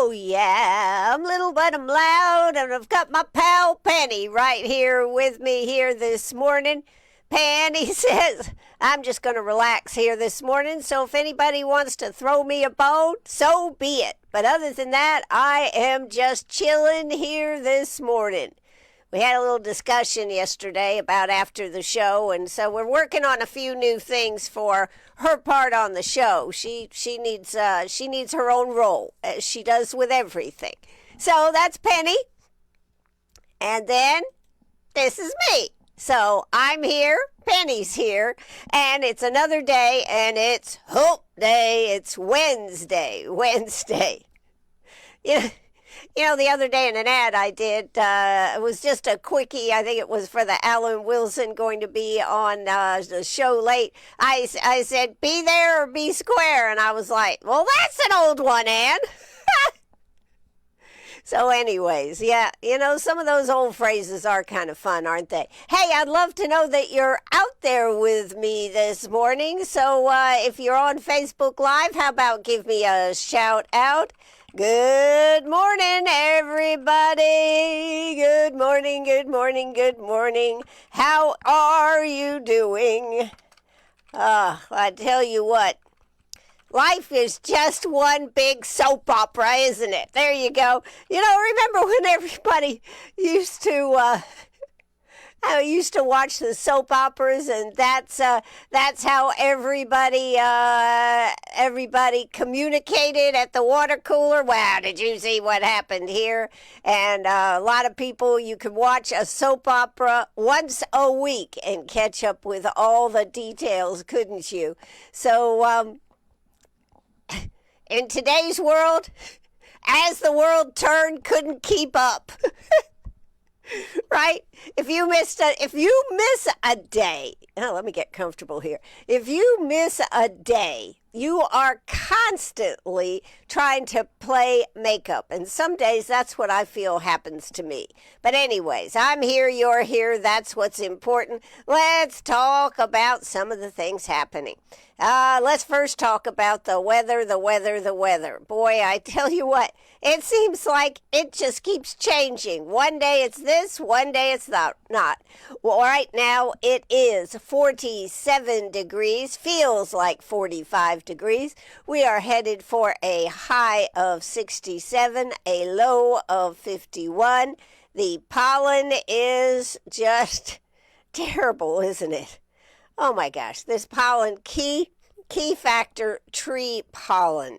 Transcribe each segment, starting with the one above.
Oh, yeah, I'm little but I'm loud, and I've got my pal Penny right here with me here this morning. Penny says, I'm just going to relax here this morning, so if anybody wants to throw me a bone, so be it. But other than that, I am just chilling here this morning. We had a little discussion yesterday about after the show, and so we're working on a few new things for her part on the show. She needs her own role, as she does with everything. So that's Penny, and then this is me. So I'm here, Penny's here, and it's another day, and it's Hope Day. It's Wednesday. You know, the other day in an ad I did, it was just a quickie. I think it was for the Alan Wilson going to be on the show late. I said, be there or be square. And I was like, well, that's an old one, Ann. So anyways, yeah, you know, some of those old phrases are kind of fun, aren't they? Hey, I'd love to know that you're out there with me this morning. So if you're on Facebook Live, how about give me a shout out? Good morning, everybody. Good morning, good morning, good morning. How are you doing? I tell you what, life is just one big soap opera, isn't it? There you go. You know, remember when everybody used to I used to watch the soap operas, and that's how everybody communicated at the water cooler. Wow, did you see what happened here? And a lot of people, you could watch a soap opera once a week and catch up with all the details, couldn't you? So in today's world, as the world turned, couldn't keep up. Right? If you miss a day, let me get comfortable here. If you miss a day, you are constantly trying to play makeup. And some days that's what I feel happens to me. But anyways, I'm here, you're here. That's what's important. Let's talk about some of the things happening. Let's first talk about the weather. Boy, I tell you what, it seems like it just keeps changing. One day it's this, one day it's not. Well, right now it is 47 degrees, feels like 45 degrees. We are headed for a high of 67, a low of 51. The pollen is just terrible, isn't it? Oh my gosh, this pollen, key factor, tree pollen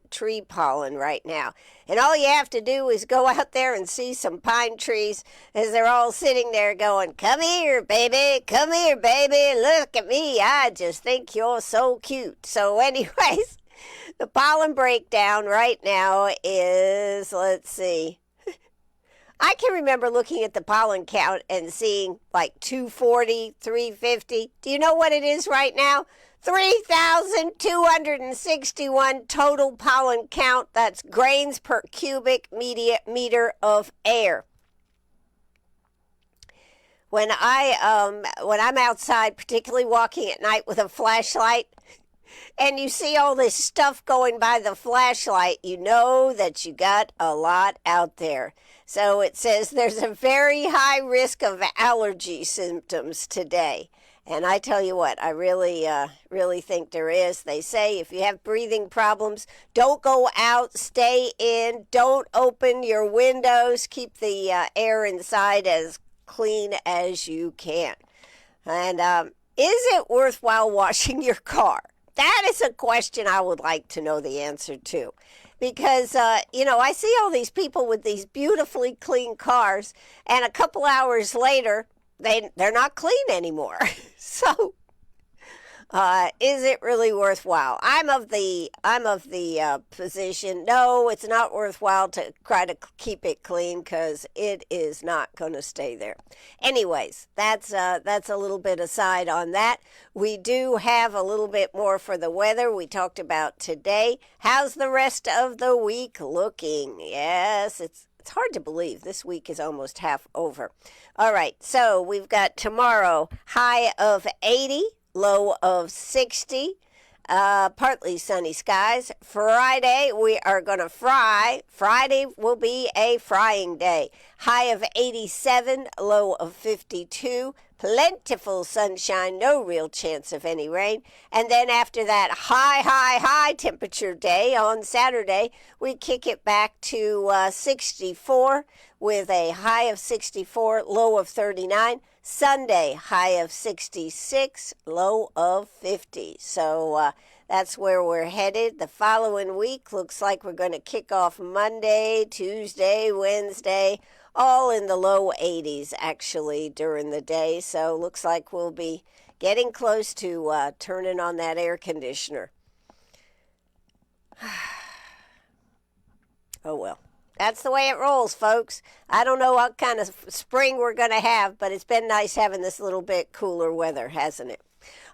right now. And all you have to do is go out there and see some pine trees as they're all sitting there going, come here, baby, look at me, I just think you're so cute. So anyways, the pollen breakdown right now is, let's see, I can remember looking at the pollen count and seeing like 240, 350. Do you know what it is right now? 3,261 total pollen count. That's grains per cubic meter of air. When I'm outside, particularly walking at night with a flashlight, and you see all this stuff going by the flashlight, you know that you got a lot out there. So it says there's a very high risk of allergy symptoms today. And I tell you what, I really think there is. They say if you have breathing problems, don't go out, stay in, don't open your windows, keep the air inside as clean as you can. And is it worthwhile washing your car? That is a question I would like to know the answer to. Because, I see all these people with these beautifully clean cars, and a couple hours later, they're not clean anymore. So, is it really worthwhile? I'm of the position, no, it's not worthwhile to try to keep it clean because it is not going to stay there. Anyways, that's a little bit aside on that. We do have a little bit more for the weather we talked about today. How's the rest of the week looking? Yes, it's hard to believe this week is almost half over. All right, so we've got tomorrow, high of 80, low of 60. Partly sunny skies. Friday, we are going to fry. Friday will be a frying day. High of 87, low of 52. Plentiful sunshine, no real chance of any rain. And then after that high temperature day on Saturday, we kick it back to 64 with a high of 64, low of 39. Sunday, high of 66, low of 50. So that's where we're headed. The following week looks like we're going to kick off Monday, Tuesday, Wednesday, all in the low 80s actually during the day. So looks like we'll be getting close to turning on that air conditioner. Oh well. That's the way it rolls, folks. I don't know what kind of spring we're going to have, but it's been nice having this little bit cooler weather, hasn't it?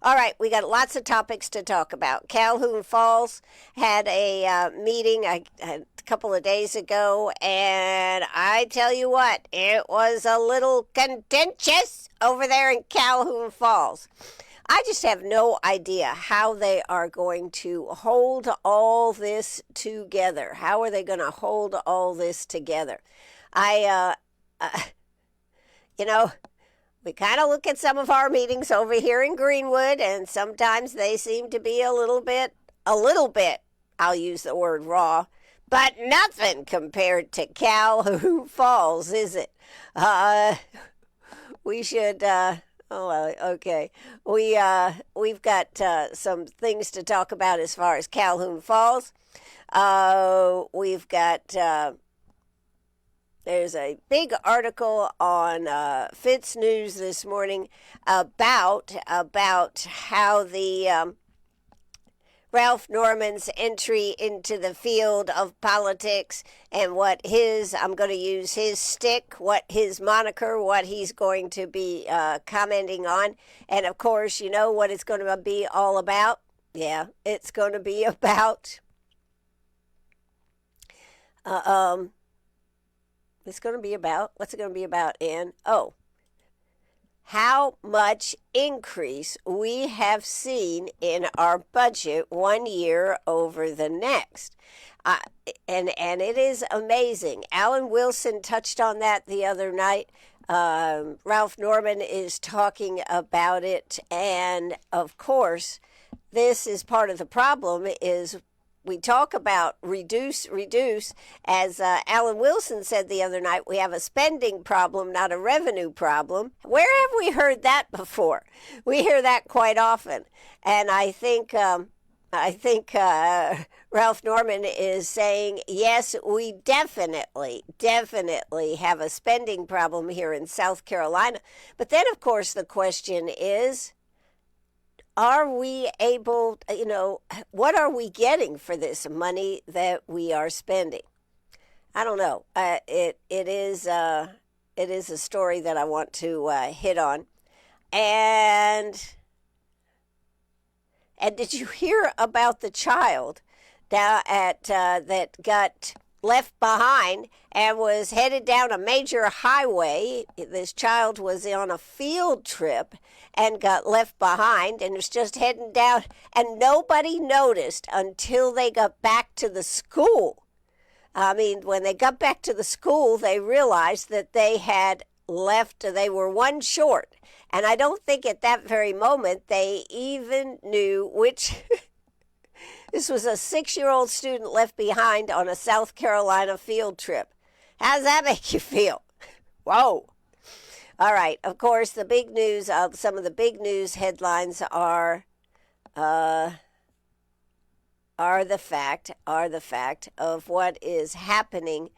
All right, we got lots of topics to talk about. Calhoun Falls had a meeting a couple of days ago, and I tell you what, it was a little contentious over there in Calhoun Falls. I just have no idea how they are going to hold all this together. How are they going to hold all this together? We kind of look at some of our meetings over here in Greenwood, and sometimes they seem to be a little bit, I'll use the word raw, but nothing compared to Calhoun Falls, is it? We should... okay. We've got some things to talk about as far as Calhoun Falls. We've got there's a big article on Fitz News this morning about how the Ralph Norman's entry into the field of politics and what I'm going to use his stick, what his moniker, what he's going to be commenting on. And of course, you know what it's going to be all about? Yeah, it's going to be about, what's it going to be about, Ann? Oh, how much increase we have seen in our budget one year over the next. And it is amazing. Alan Wilson touched on that the other night. Ralph Norman is talking about it. And, of course, this is part of the problem is we talk about reduce. As Alan Wilson said the other night, we have a spending problem, not a revenue problem. Where have we heard that before? We hear that quite often. And I think Ralph Norman is saying, yes, we definitely have a spending problem here in South Carolina. But then, of course, the question is, are we able, what are we getting for this money that we are spending? I don't know. It is a story that I want to hit on. And did you hear about the child that got left behind and was headed down a major highway? This child was on a field trip and got left behind and was just heading down, and nobody noticed until they got back to the school. I mean, when they got back to the school, they realized that they had left, they were one short. And I don't think at that very moment they even knew which... This was a 6-year-old student left behind on a South Carolina field trip. How does that make you feel? Whoa. All right. Of course, the big news, some of the big news headlines are the fact of what is happening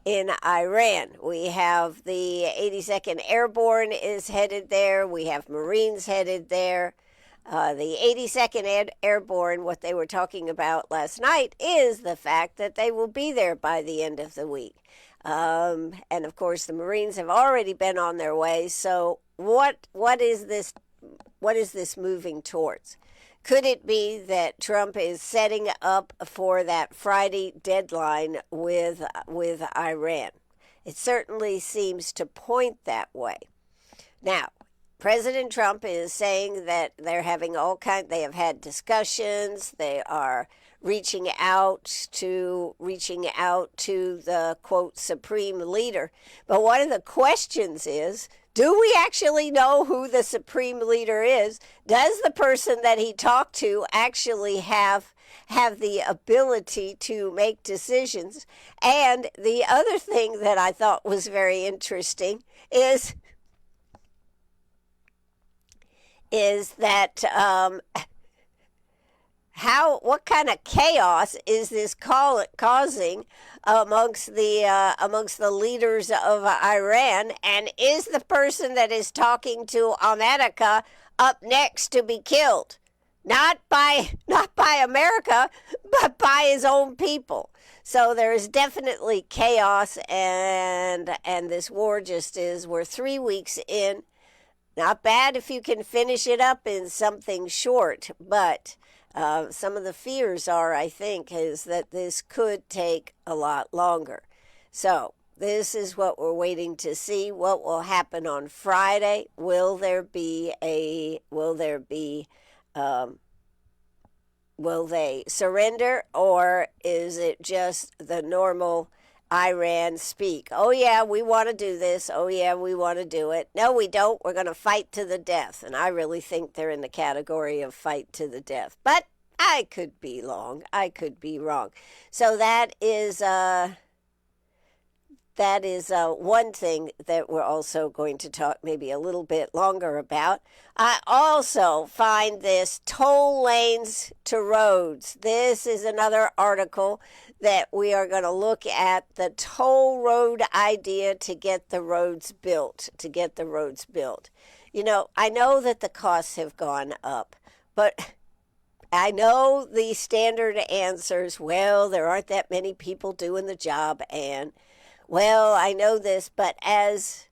in Iran. We have the 82nd Airborne is headed there. We have Marines headed there. The 82nd Airborne, what they were talking about last night is the fact that they will be there by the end of the week. And of course, the Marines have already been on their way. So what is this moving towards? Could it be that Trump is setting up for that Friday deadline with Iran? It certainly seems to point that way. Now, President Trump is saying that they have had discussions. They are reaching out to the quote supreme leader. But one of the questions is, do we actually know who the supreme leader is? Does the person that he talked to actually have the ability to make decisions? And the other thing that I thought was very interesting is that what kind of chaos is this causing amongst the leaders of Iran? And is the person that is talking to America up next to be killed? Not by America, but by his own people. So there is definitely chaos, and this war just is. We're 3 weeks in. Not bad if you can finish it up in something short, but some of the fears I think, is that this could take a lot longer. So this is what we're waiting to see. What will happen on Friday? Will they surrender, or is it just the normal Iran speak? Oh yeah, we want to do this. Oh yeah, we want to do it. No, we don't. We're going to fight to the death. And I really think they're in the category of fight to the death. But I could be wrong. So that is one thing that we're also going to talk maybe a little bit longer about. I also find this toll lanes to roads. This is another article that we are going to look at, the toll road idea to get the roads built. You know, I know that the costs have gone up, but I know the standard answers, well, there aren't that many people doing the job, and well, I know this, but as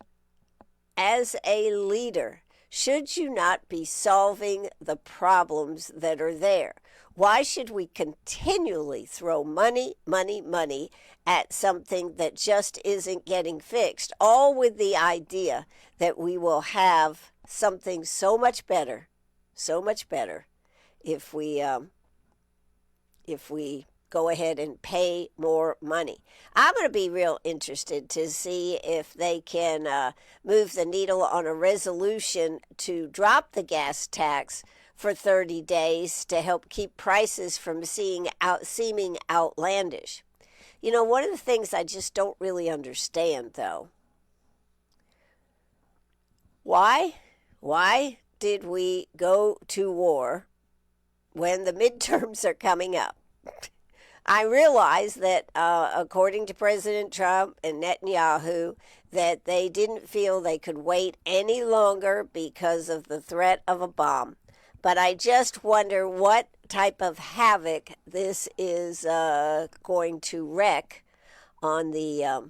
a leader, should you not be solving the problems that are there? Why should we continually throw money at something that just isn't getting fixed, all with the idea that we will have something so much better if we go ahead and pay more money? I'm going to be real interested to see if they can move the needle on a resolution to drop the gas tax for 30 days to help keep prices from seeming outlandish. You know, one of the things I just don't really understand, though, why did we go to war when the midterms are coming up? I realize that according to President Trump and Netanyahu, that they didn't feel they could wait any longer because of the threat of a bomb. But I just wonder what type of havoc this is going to wreak on the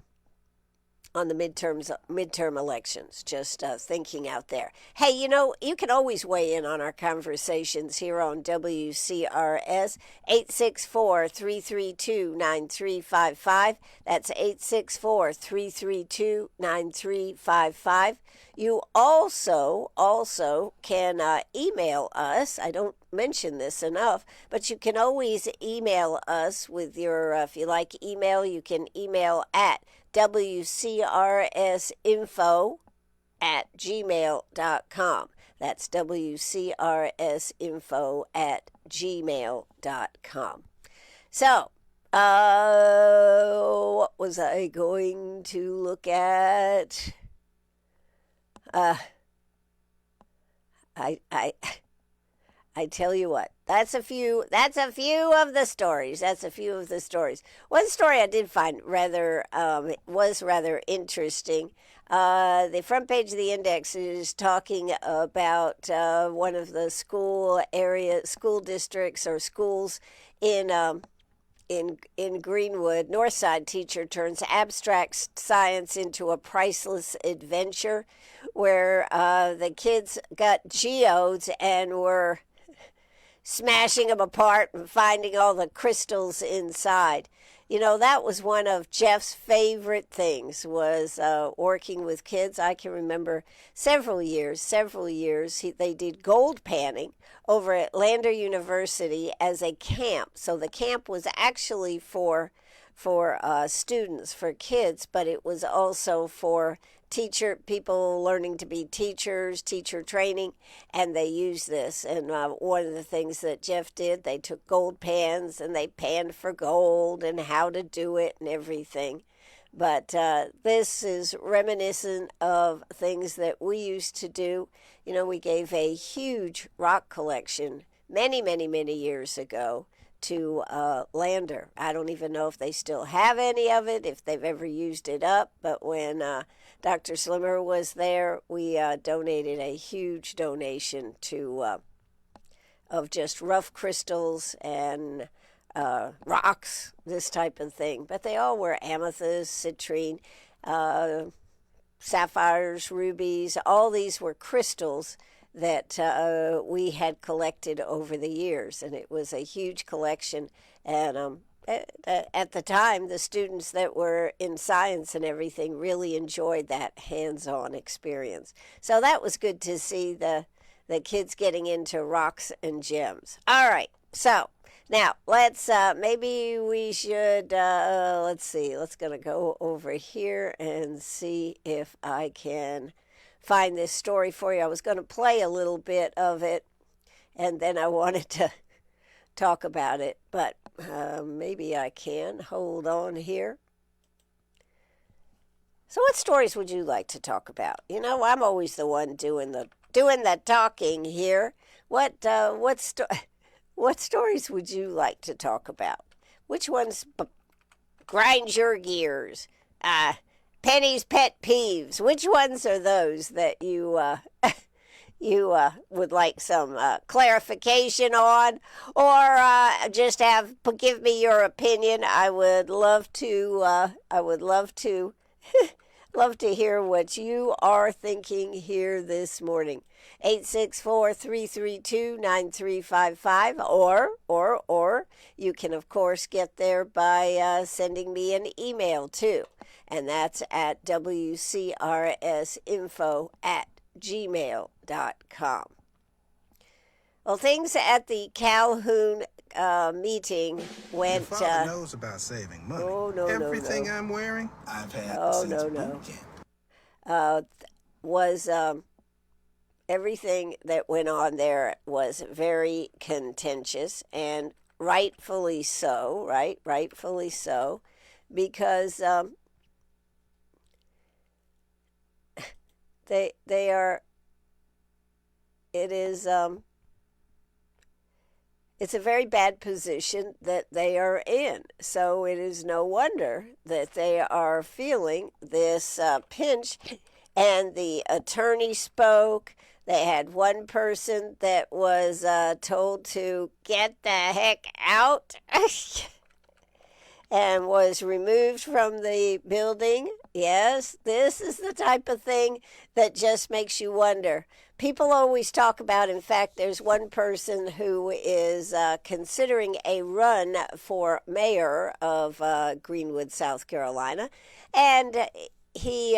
midterm elections. Just thinking out there. Hey, you know, you can always weigh in on our conversations here on WCRS, 864-332-9355. That's 864-332-9355. You also can email us. I don't mention this enough, but you can always email us with your, if you like email, you can email at WCRSinfo@gmail.com. That's WCRSinfo@gmail.com. So, what was I going to look at? I tell you what, that's a few of the stories. One story I did find rather interesting. The front page of the Index is talking about one of the school districts or schools in Greenwood. Northside teacher turns abstract science into a priceless adventure, where the kids got geodes and were smashing them apart and finding all the crystals inside. You know, that was one of Jeff's favorite things was working with kids. I can remember several years, they did gold panning over at Lander University as a camp. So the camp was actually for students, for kids, but it was also for people learning to be teachers, teacher training, and they used this. And one of the things that Jeff did, they took gold pans and they panned for gold and how to do it and everything. But this is reminiscent of things that we used to do. You know, we gave a huge rock collection many, many, many years ago to Lander. I don't even know if they still have any of it, if they've ever used it up, but when Dr. Slimmer was there, we donated a huge donation to of just rough crystals and rocks, this type of thing. But they all were amethyst, citrine, sapphires, rubies. All these were crystals that we had collected over the years, and it was a huge collection. And at the time, the students that were in science and everything really enjoyed that hands-on experience. So that was good to see the kids getting into rocks and gems. All right, so now let's maybe we should let's see. Let's gonna go over here and see if I can find this story for you. I was going to play a little bit of it, and then I wanted to talk about it, but maybe I can. Hold on here. So what stories would you like to talk about? You know, I'm always the one doing the talking here. What stories would you like to talk about? Which ones grind your gears? Penny's pet peeves. Which ones are those that you would like some clarification on, or just give me your opinion? I would love to. Love to hear what you are thinking here this morning. 864-332-9355, or you can of course get there by sending me an email too. And that's at wcrsinfo@gmail.com. Well, things at the Calhoun meeting went... Your father knows about saving money. Everything I'm wearing, I've had since boot camp. Everything that went on there was very contentious, and rightfully so, right? Rightfully so, because... They are, it's a very bad position that they are in. So it is no wonder that they are feeling this pinch. And the attorney spoke. They had one person that was told to get the heck out and was removed from the building. Yes, this is the type of thing that just makes you wonder. People always talk about, in fact, there's one person who is considering a run for mayor of Greenwood, South Carolina, and he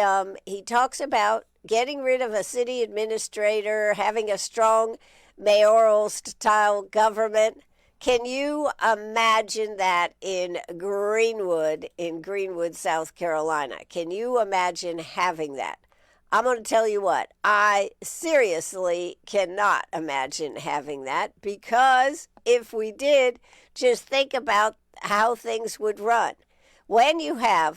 talks about getting rid of a city administrator, having a strong mayoral style government. Can you imagine that in Greenwood, South Carolina? Can you imagine having that? I'm going to tell you what, I seriously cannot imagine having that, because if we did, just think about how things would run. When a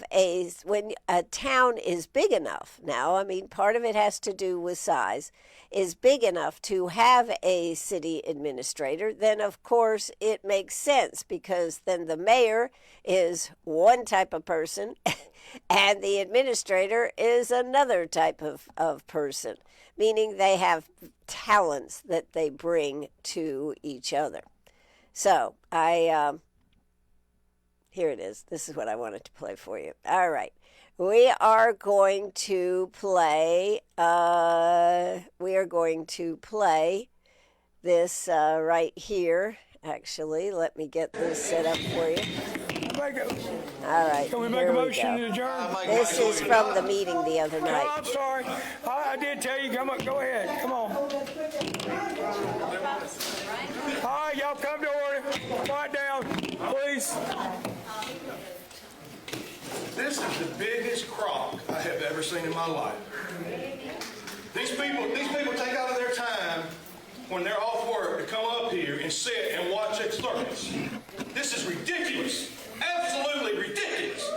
town is big enough, now, I mean, part of it has to do with size, is big enough to have a city administrator, then of course it makes sense, because then the mayor is one type of person and the administrator is another type of person, meaning they have talents that they bring to each other. So here it is. This is what I wanted to play for you. All right. We are going to play this right here. Actually, let me get this set up for you. All right. Can we make a motion to adjourn? This is from the meeting the other No, night. I'm sorry. I did tell you. Come on, go ahead. Come on. All right, y'all come to order. Quiet down, please. This is the biggest crock I have ever seen in my life. These people take out of their time when they're off work to come up here and sit and watch that circus. This is ridiculous. Absolutely ridiculous.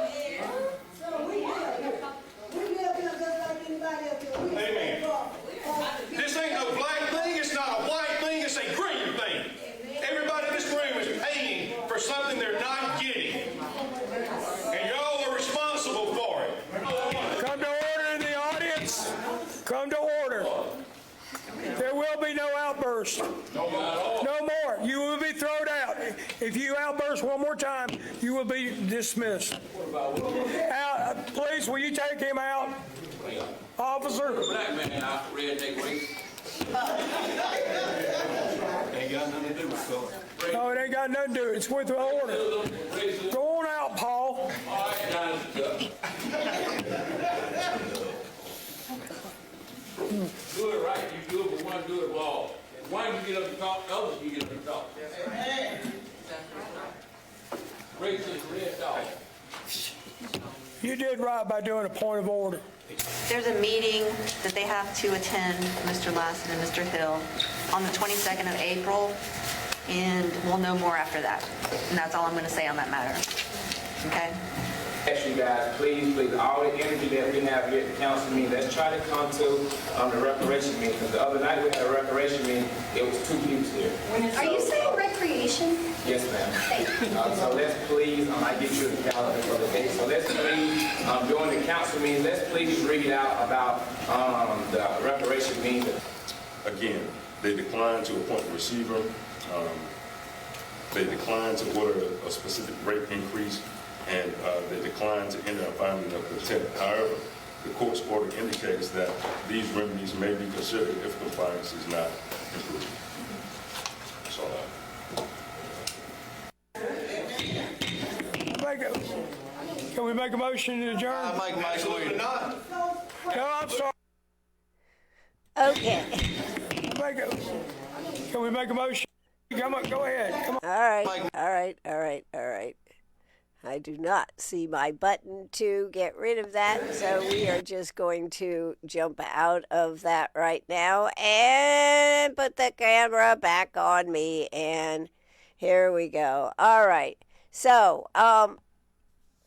Amen. This ain't no black thing. It's not a white thing. It's a green thing. Everybody in this room is paying for something they're not getting. And y'all are responsible for it. Come to order in the audience. Come to order. There will be no outburst. No more. You will be thrown out. If you outburst one more time, you will be dismissed. Please, will you take him out? Officer. Black man out the red neck week. Ain't got nothing to do with color. No, it ain't got nothing to do. It's with the order. Go on out, Paul. All right, guys. Do it right. You do it for one, do it for all. One you get up and talk, the others you get up and talk. Race is red dog. You did right by doing a point of order. There's a meeting that they have to attend, Mr. Lassen and Mr. Hill, on the 22nd of April, and we'll know more after that. And that's all I'm going to say on that matter. Okay? Ask you guys, please, all the energy that we have here at the council meeting, let's try to come to the recreation meeting. Because the other night we had a recreation meeting, it was 2 people here. Are you saying recreation? Yes, ma'am. So let's please, I get you the calendar for the day. So let's please, during the council meeting, let's please read out about the recreation meeting. Again, they declined to appoint a receiver. They declined to order a specific rate increase, and they declined to enter a finding of contempt. However, the court's order indicates that these remedies may be considered if compliance is not improved. That's all Can we make a motion to adjourn? I make a motion. No, I'm sorry. Okay. Can we make a motion? Come on, go ahead. Come on. All right. I do not see my button to get rid of that, so we are just going to jump out of that right now and put the camera back on me, and here we go. All right. So,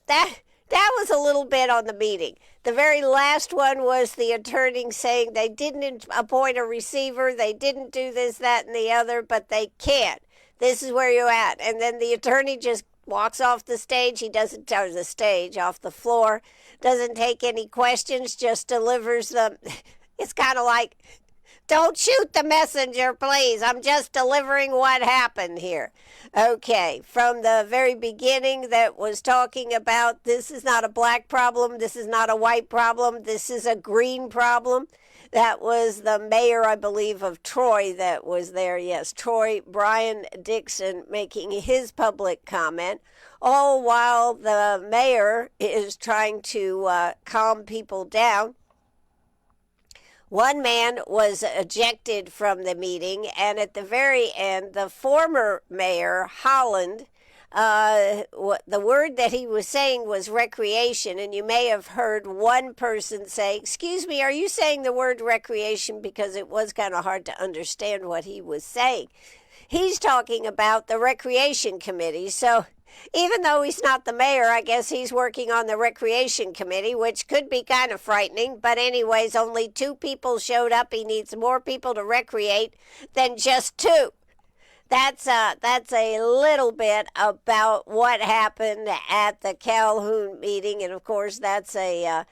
that was a little bit on the meeting. The very last one was the attorney saying they didn't appoint a receiver, they didn't do this, that, and the other, but they can't. This is where you're at. And then the attorney just walks off the stage. He doesn't turn the stage off the floor, doesn't take any questions, just delivers them. It's kind of like, don't shoot the messenger, please. I'm just delivering what happened here. Okay, from the very beginning that was talking about this is not a black problem, this is not a white problem, this is a green problem. That was the mayor, I believe, of Troy that was there. Yes, Troy, Brian Dixon, making his public comment, all while the mayor is trying to calm people down. One man was ejected from the meeting, and at the very end, the former mayor, Holland, the word that he was saying was recreation, and you may have heard one person say, excuse me, are you saying the word recreation? Because it was kind of hard to understand what he was saying. He's talking about the recreation committee, so even though he's not the mayor, I guess he's working on the recreation committee, which could be kind of frightening. But anyways, only 2 people showed up. He needs more people to recreate than just 2. That's a little bit about what happened at the Calhoun meeting, and of course that's a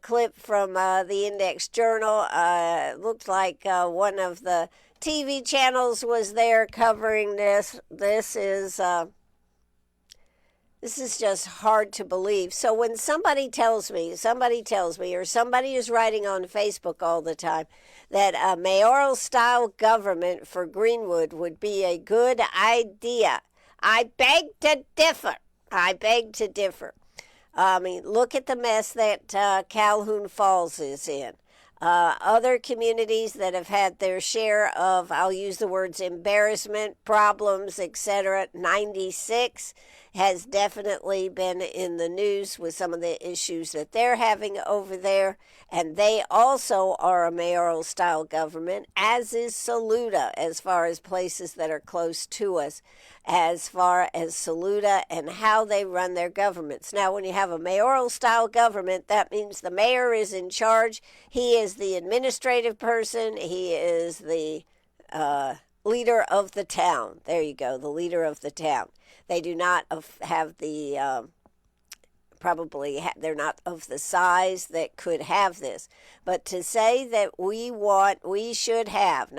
clip from the Index Journal. Looked like one of the TV channels was there covering this. This is just hard to believe. So when somebody tells me, or somebody is writing on Facebook all the time that a mayoral-style government for Greenwood would be a good idea, I beg to differ. I beg to differ. I mean, look at the mess that Calhoun Falls is in. Other communities that have had their share of, I'll use the words embarrassment, problems, etc. 96 has definitely been in the news with some of the issues that they're having over there. And they also are a mayoral style government, as is Saluda, as far as places that are close to us, as far as Saluda and how they run their governments. Now, when you have a mayoral style government, that means the mayor is in charge. He is the administrative person. He is the leader of the town. There you go, the leader of the town. They do not have the, they're not of the size that could have this. But to say that we should have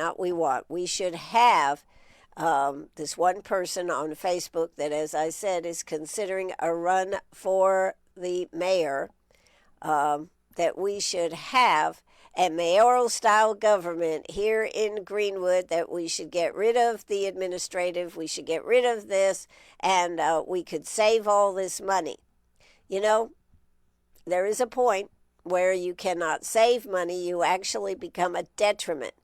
this one person on Facebook that, as I said, is considering a run for the mayor, that we should have a mayoral style government here in Greenwood, that we should get rid of the administrative, we should get rid of this, and we could save all this money. You know, there is a point where you cannot save money, you actually become a detriment.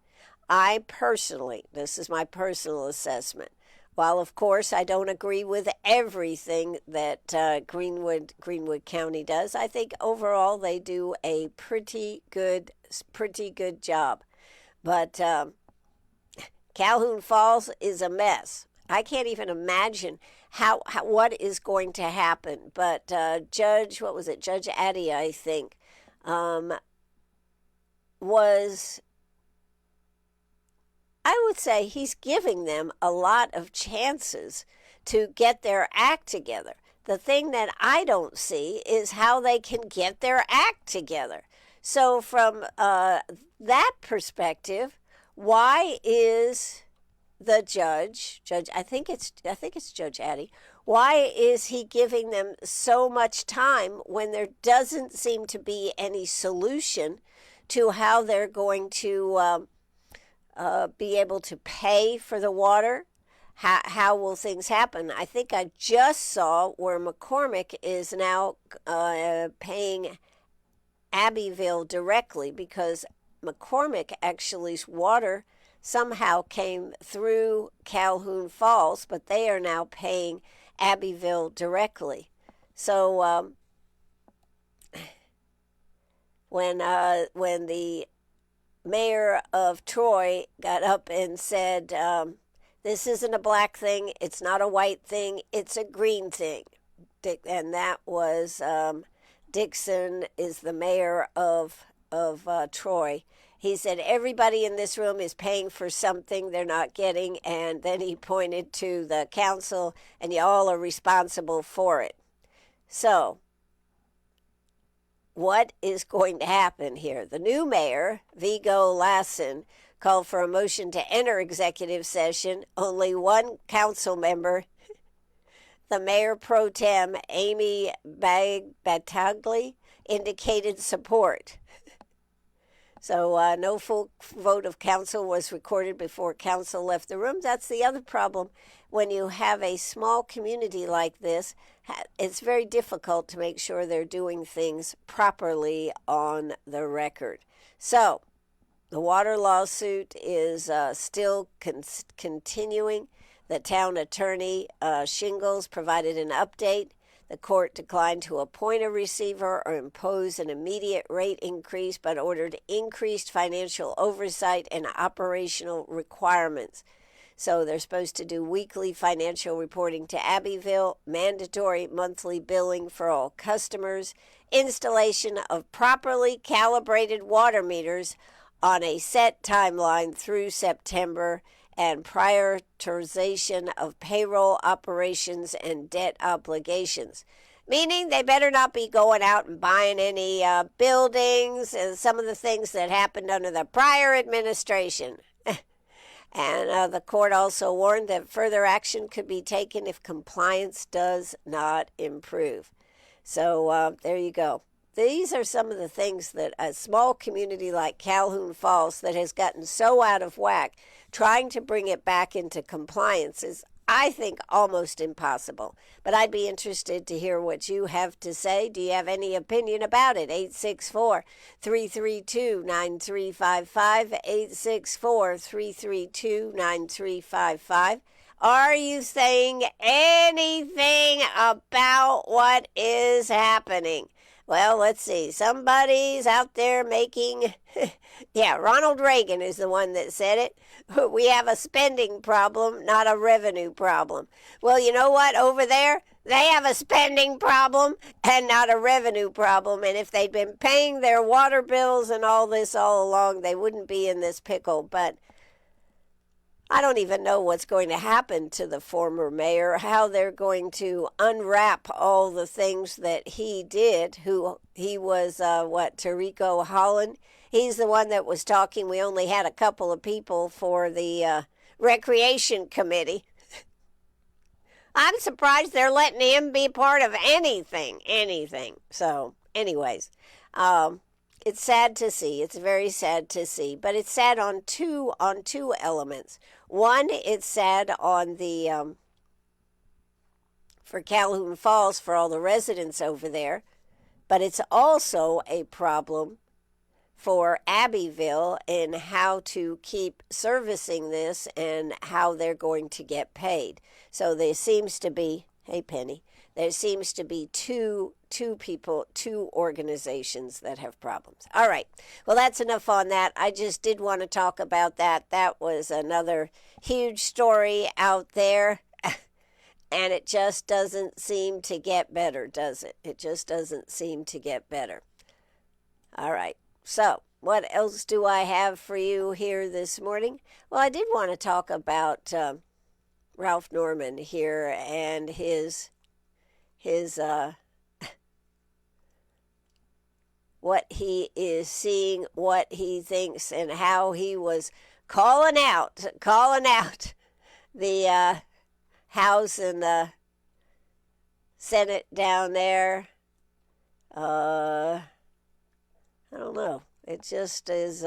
I personally, this is my personal assessment, while of course I don't agree with everything that Greenwood County does, I think overall they do a pretty good job. But Calhoun Falls is a mess. I can't even imagine what is going to happen. But Judge Addy, I think, I would say he's giving them a lot of chances to get their act together. The thing that I don't see is how they can get their act together. So from that perspective, why is the judge, I think it's Judge Addy, why is he giving them so much time when there doesn't seem to be any solution to how they're going to be able to pay for the water? How will things happen? I think I just saw where McCormick is now paying Abbeville directly, because McCormick actually's water somehow came through Calhoun Falls, but they are now paying Abbeville directly. So when the mayor of Troy got up and said, this isn't a black thing, it's not a white thing, it's a green thing. And that was Dixon is the mayor of Troy. He said, everybody in this room is paying for something they're not getting, and then he pointed to the council, and y'all are responsible for it. So, what is going to happen here? The new mayor, Viggo Lassen, called for a motion to enter executive session. Only one council member, the mayor pro tem, Amy Battaglia, indicated support. So no full vote of council was recorded before council left the room. That's the other problem. When you have a small community like this, it's very difficult to make sure they're doing things properly on the record. So the water lawsuit is still continuing. The town attorney, Shingles, provided an update. The court declined to appoint a receiver or impose an immediate rate increase, but ordered increased financial oversight and operational requirements. So they're supposed to do weekly financial reporting to Abbeville, mandatory monthly billing for all customers, installation of properly calibrated water meters on a set timeline through September, and prioritization of payroll operations and debt obligations. Meaning they better not be going out and buying any buildings and some of the things that happened under the prior administration. And the court also warned that further action could be taken if compliance does not improve. So there you go. These are some of the things that a small community like Calhoun Falls that has gotten so out of whack, trying to bring it back into compliance is, I think, almost impossible. But I'd be interested to hear what you have to say. Do you have any opinion about it? 864-332-9355, 864-332-9355. Are you saying anything about what is happening? Well, let's see. Somebody's out there making, yeah, Ronald Reagan is the one that said it. We have a spending problem, not a revenue problem. Well, you know what? Over there, they have a spending problem and not a revenue problem. And if they'd been paying their water bills and all this all along, they wouldn't be in this pickle. But I don't even know what's going to happen to the former mayor, how they're going to unwrap all the things that he did. He was, Tarico Holland? He's the one that was talking. We only had a couple of people for the Recreation Committee. I'm surprised they're letting him be part of anything. So, anyways, it's sad to see. It's very sad to see. But it's sad on two elements. One, it's sad on the for Calhoun Falls, for all the residents over there. But it's also a problem for Abbeville in how to keep servicing this and how they're going to get paid. So there seems to be, hey Penny, there seems to be two people, two organizations that have problems. All right. Well, that's enough on that. I just did want to talk about that. That was another huge story out there. And it just doesn't seem to get better, does it? It just doesn't seem to get better. All right. So, what else do I have for you here this morning? Well, I did want to talk about Ralph Norman here and his what he is seeing, what he thinks, and how he was calling out the House and the Senate down there. I don't know. It just is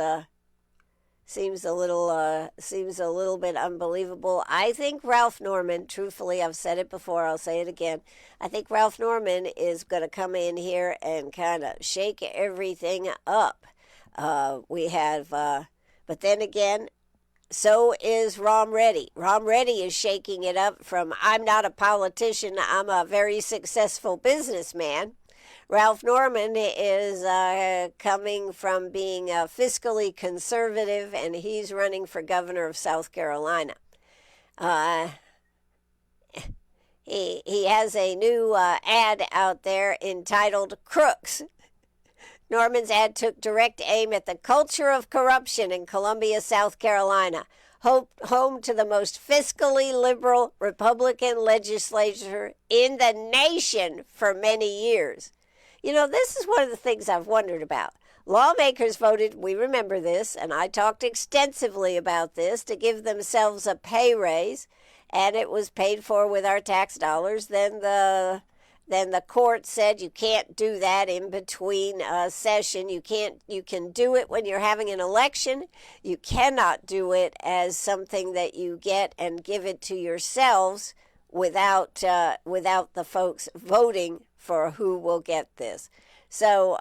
seems a little bit unbelievable. I think Ralph Norman, truthfully, I've said it before, I'll say it again. I think Ralph Norman is going to come in here and kind of shake everything up. We have, but then again, so is Rom Reddy. Rom Reddy is shaking it up from, I'm not a politician, I'm a very successful businessman. Ralph Norman is coming from being fiscally conservative, and he's running for governor of South Carolina. He has a new ad out there entitled Crooks. Norman's ad took direct aim at the culture of corruption in Columbia, South Carolina, home to the most fiscally liberal Republican legislature in the nation for many years. You know, this is one of the things I've wondered about. Lawmakers voted, we remember this, and I talked extensively about this, to give themselves a pay raise, and it was paid for with our tax dollars. Then the court said you can't do that in between session. You can do it when you're having an election. You cannot do it as something that you get and give it to yourselves without the folks voting for who will get this. So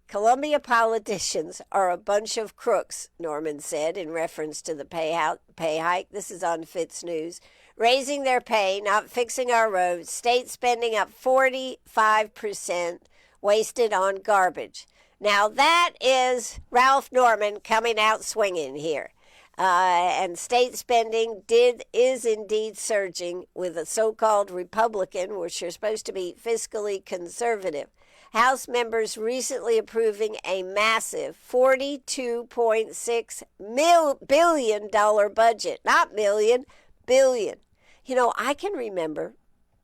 Columbia politicians are a bunch of crooks, Norman said in reference to the pay hike. This is on Fitz News. Raising their pay, not fixing our roads, state spending up 45%, wasted on garbage. Now that is Ralph Norman coming out swinging here. And state spending is indeed surging with a so-called Republican, which are supposed to be fiscally conservative. House members recently approving a massive $42.6 billion budget. Not million, billion. You know, I can remember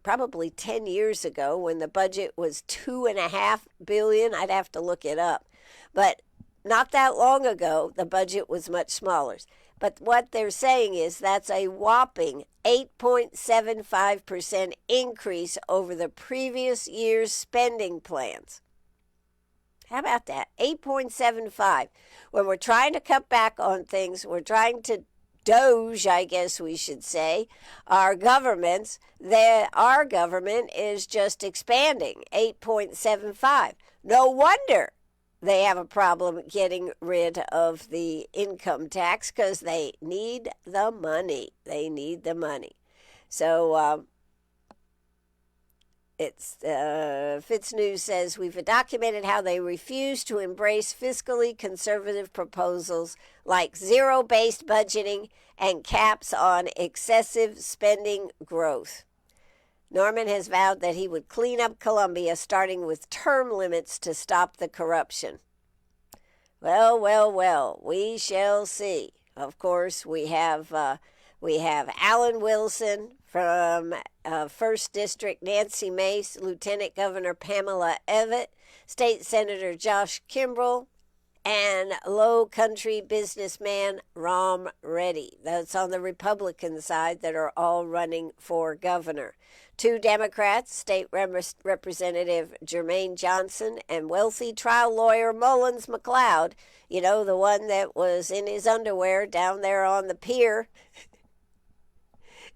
probably 10 years ago when the budget was $2.5 billion. I'd have to look it up. But not that long ago, the budget was much smaller. But what they're saying is that's a whopping 8.75% increase over the previous year's spending plans. How about that? 8.75. When we're trying to cut back on things, we're trying to doge, I guess we should say, our governments, our government is just expanding. 8.75. No wonder they have a problem getting rid of the income tax, because they need the money. They need the money. So Fitz News says, we've documented how they refuse to embrace fiscally conservative proposals like zero-based budgeting and caps on excessive spending growth. Norman has vowed that he would clean up Columbia, starting with term limits to stop the corruption. Well, well, well, we shall see. Of course, we have Alan Wilson from 1st District, Nancy Mace, Lieutenant Governor Pamela Evett, State Senator Josh Kimbrell, and Low Country businessman Ram Reddy. That's on the Republican side that are all running for governor. 2 Democrats, State Representative Jermaine Johnson and wealthy trial lawyer Mullins McLeod, you know, the one that was in his underwear down there on the pier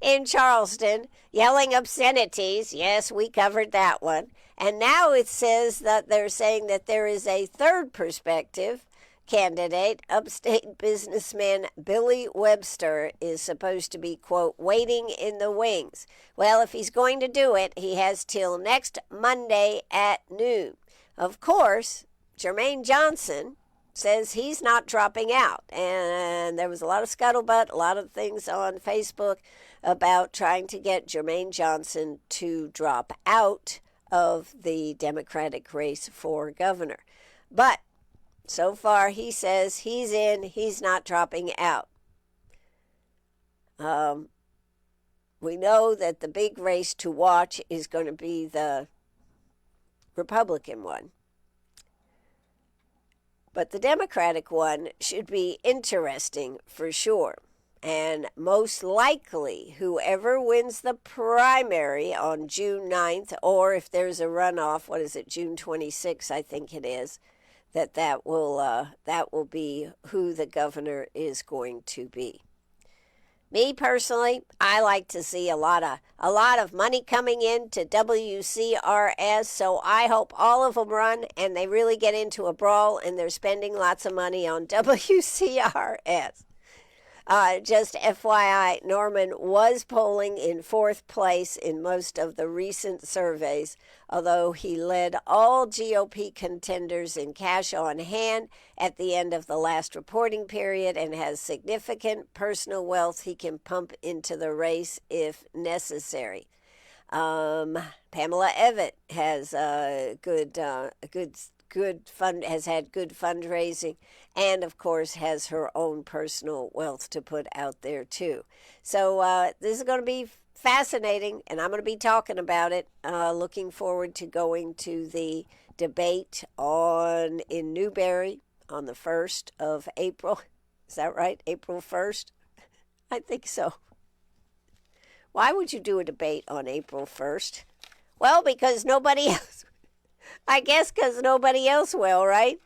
in Charleston, yelling obscenities. Yes, we covered that one. And now it says that they're saying that there is a third perspective candidate. Upstate businessman Billy Webster is supposed to be, quote, waiting in the wings. Well, if he's going to do it, he has till next Monday at noon. Of course, Jermaine Johnson says he's not dropping out. And there was a lot of scuttlebutt, a lot of things on Facebook about trying to get Jermaine Johnson to drop out of the Democratic race for governor. But so far, he says he's in, he's not dropping out. We know that the big race to watch is going to be the Republican one. But the Democratic one should be interesting for sure. And most likely, whoever wins the primary on June 9th, or if there's a runoff, June 26th, I think it is, that will be who the governor is going to be. Me personally, I like to see a lot of money coming in to WCRS, so I hope all of them run and they really get into a brawl and they're spending lots of money on WCRS. Just FYI, Norman was polling in 4th place in most of the recent surveys, although he led all GOP contenders in cash on hand at the end of the last reporting period and has significant personal wealth he can pump into the race if necessary. Pamela Evett has has had good fundraising, and of course has her own personal wealth to put out there too. So this is going to be fascinating, and I'm going to be talking about it. Looking forward to going to the debate in Newberry on the 1st of April. Is that right? April 1st? I think so. Why would you do a debate on April 1st? Well, because nobody else. I guess because nobody else will, right?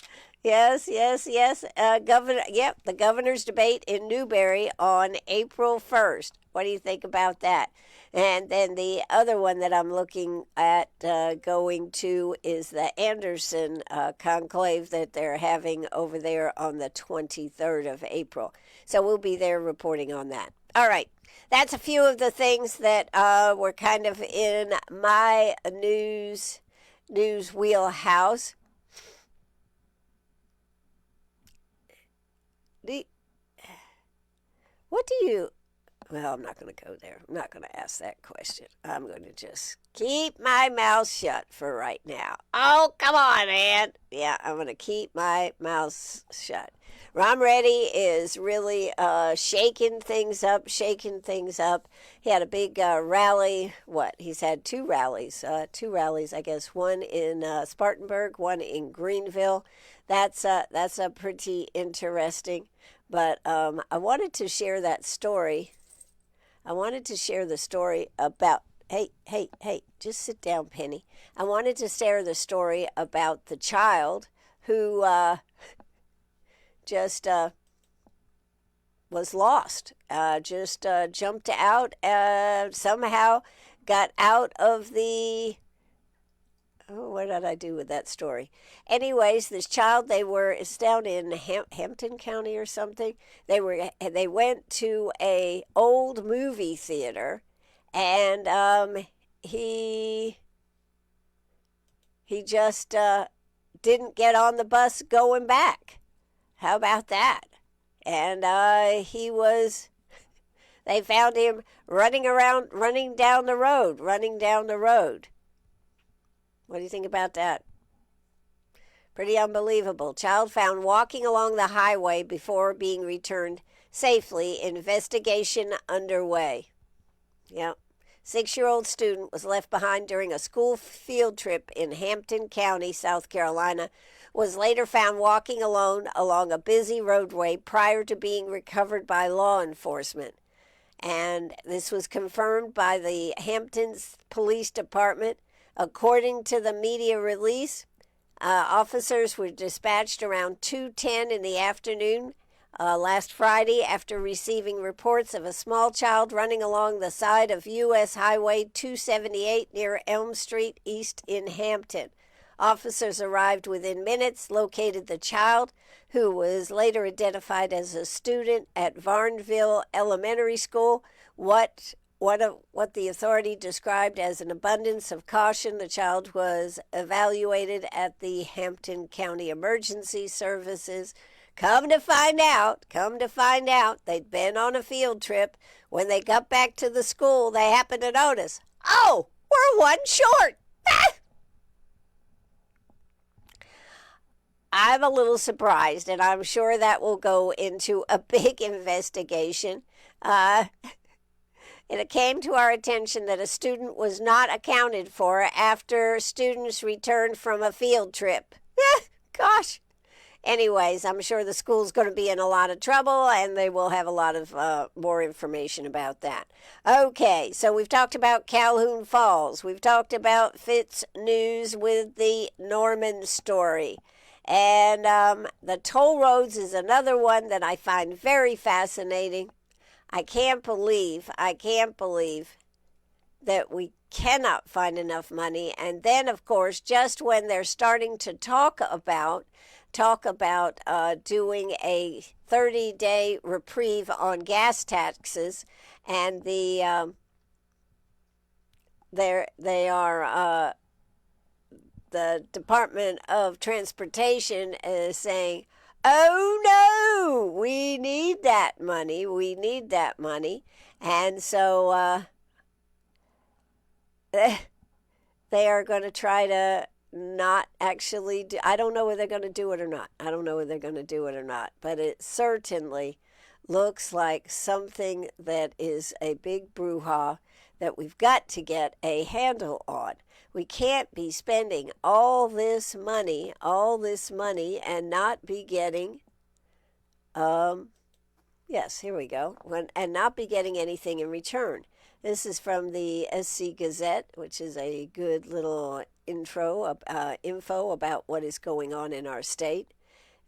Yes. The governor's debate in Newberry on April 1st. What do you think about that? And then the other one that I'm looking at going to is the Anderson conclave that they're having over there on the 23rd of April. So we'll be there reporting on that. All right. That's a few of the things that were kind of in my news wheelhouse. Well, I'm not going to go there. I'm not going to ask that question. I'm going to just keep my mouth shut for right now. Oh, come on, man. Yeah, I'm going to keep my mouth shut. Ram Reddy is really shaking things up. He had a big rally. He's had 2 rallies. 2 rallies, I guess. One in Spartanburg, one in Greenville. That's pretty interesting. But I wanted to share that story. I wanted to share the story about, hey, just sit down, Penny. I wanted to share the story about the child who just was lost, just jumped out, somehow got out of the, oh, what did I do with that story? Anyways, this child, it's down in Hampton County or something. They went to a old movie theater, and he just didn't get on the bus going back. How about that? And they found him running down the road. What do you think about that? Pretty unbelievable. Child found walking along the highway before being returned safely. Investigation underway. Yep. 6-year-old student was left behind during a school field trip in Hampton County, South Carolina, was later found walking alone along a busy roadway prior to being recovered by law enforcement. And this was confirmed by the Hamptons Police Department. According to the media release, officers were dispatched around 2:10 in the afternoon last Friday after receiving reports of a small child running along the side of U.S. Highway 278 near Elm Street East in Hampton. Officers arrived within minutes, located the child, who was later identified as a student at Varnville Elementary School. What the authority described as an abundance of caution. The child was evaluated at the Hampton County Emergency Services. Come to find out, they'd been on a field trip. When they got back to the school, they happened to notice, oh, we're one short. I'm a little surprised, and I'm sure that will go into a big investigation. It came to our attention that a student was not accounted for after students returned from a field trip. Gosh. Anyways, I'm sure the school's going to be in a lot of trouble, and they will have a lot of more information about that. Okay, so we've talked about Calhoun Falls. We've talked about Fitz News with the Norman story. And the toll roads is another one that I find very fascinating. I can't believe that we cannot find enough money. And then, of course, just when they're starting to talk about doing a 30-day reprieve on gas taxes, and the Department of Transportation is saying, oh no, we need that money. And so they are going to try to not actually do, I don't know whether they're going to do it or not. But it certainly looks like something that is a big brouhaha that we've got to get a handle on. We can't be spending all this money and not be getting, yes, here we go, and not be getting anything in return. This is from the SC Gazette, which is a good little info about what is going on in our state.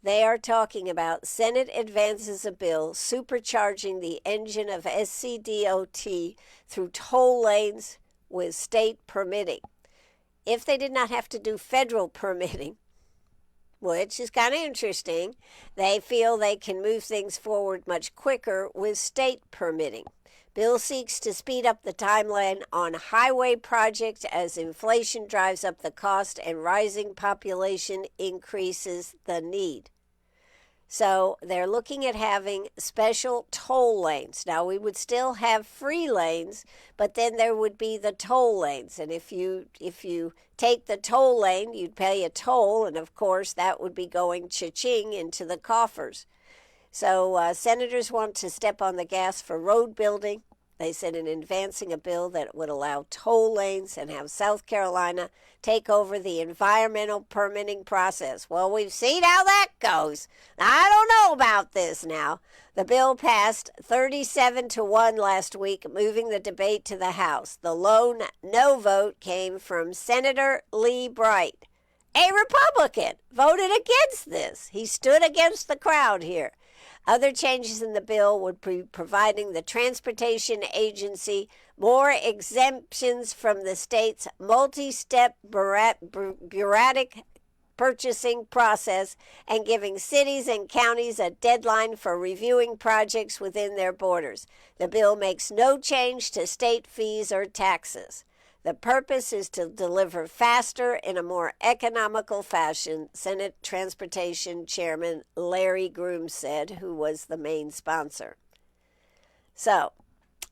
They are talking about Senate advances a bill supercharging the engine of SCDOT through toll lanes with state permitting. If they did not have to do federal permitting, which is kind of interesting, they feel they can move things forward much quicker with state permitting. Bill seeks to speed up the timeline on highway projects as inflation drives up the cost and rising population increases the need. So they're looking at having special toll lanes. Now, we would still have free lanes, but then there would be the toll lanes. And if you take the toll lane, you'd pay a toll, and of course that would be going cha-ching into the coffers. So senators want to step on the gas for road building. They said in advancing a bill that would allow toll lanes and have South Carolina take over the environmental permitting process. Well, we've seen how that goes. I don't know about this now. The bill passed 37-1 last week, moving the debate to the House. The lone no vote came from Senator Lee Bright. a Republican, voted against this. He stood against the crowd here. Other changes in the bill would be providing the Transportation Agency more exemptions from the state's multi-step bureaucratic purchasing process and giving cities and counties a deadline for reviewing projects within their borders. The bill makes no change to state fees or taxes. The purpose is to deliver faster in a more economical fashion, Senate Transportation Chairman Larry Groom said, who was the main sponsor. So,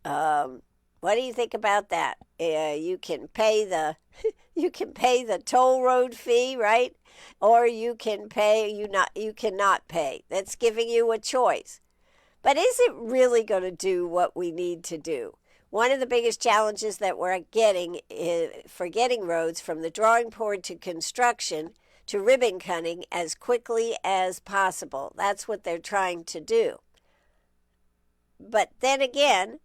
what do you think about that? You can pay the toll road fee, right? Or you cannot pay. That's giving you a choice. But is it really going to do what we need to do? One of the biggest challenges that we're getting for getting roads from the drawing board to construction to ribbon cutting as quickly as possible. That's what they're trying to do. But then again,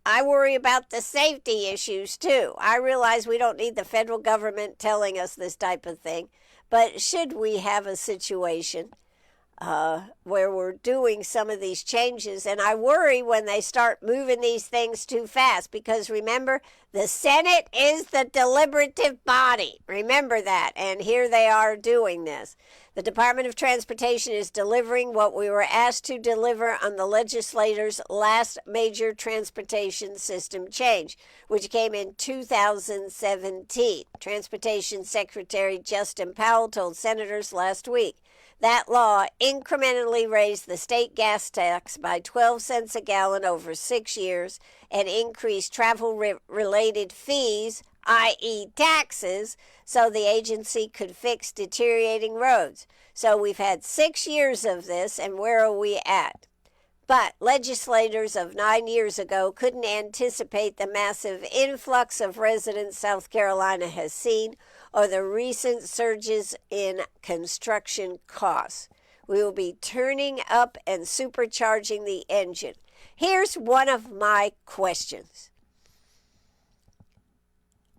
I worry about the safety issues too. I realize we don't need the federal government telling us this type of thing, but should we have a situation where we're doing some of these changes, and I worry when they start moving these things too fast, because remember, the Senate is the deliberative body. Remember that, and here they are doing this. The Department of Transportation is delivering what we were asked to deliver on the legislators' last major transportation system change, which came in 2017. Transportation Secretary Justin Powell told senators last week. That law incrementally raised the state gas tax by 12 cents a gallon over 6 years and increased travel-related fees, i.e. taxes, so the agency could fix deteriorating roads. So we've had 6 years of this, and where are we at? But legislators of 9 years ago couldn't anticipate the massive influx of residents South Carolina has seen or the recent surges in construction costs. We will be turning up and supercharging the engine. Here's one of my questions.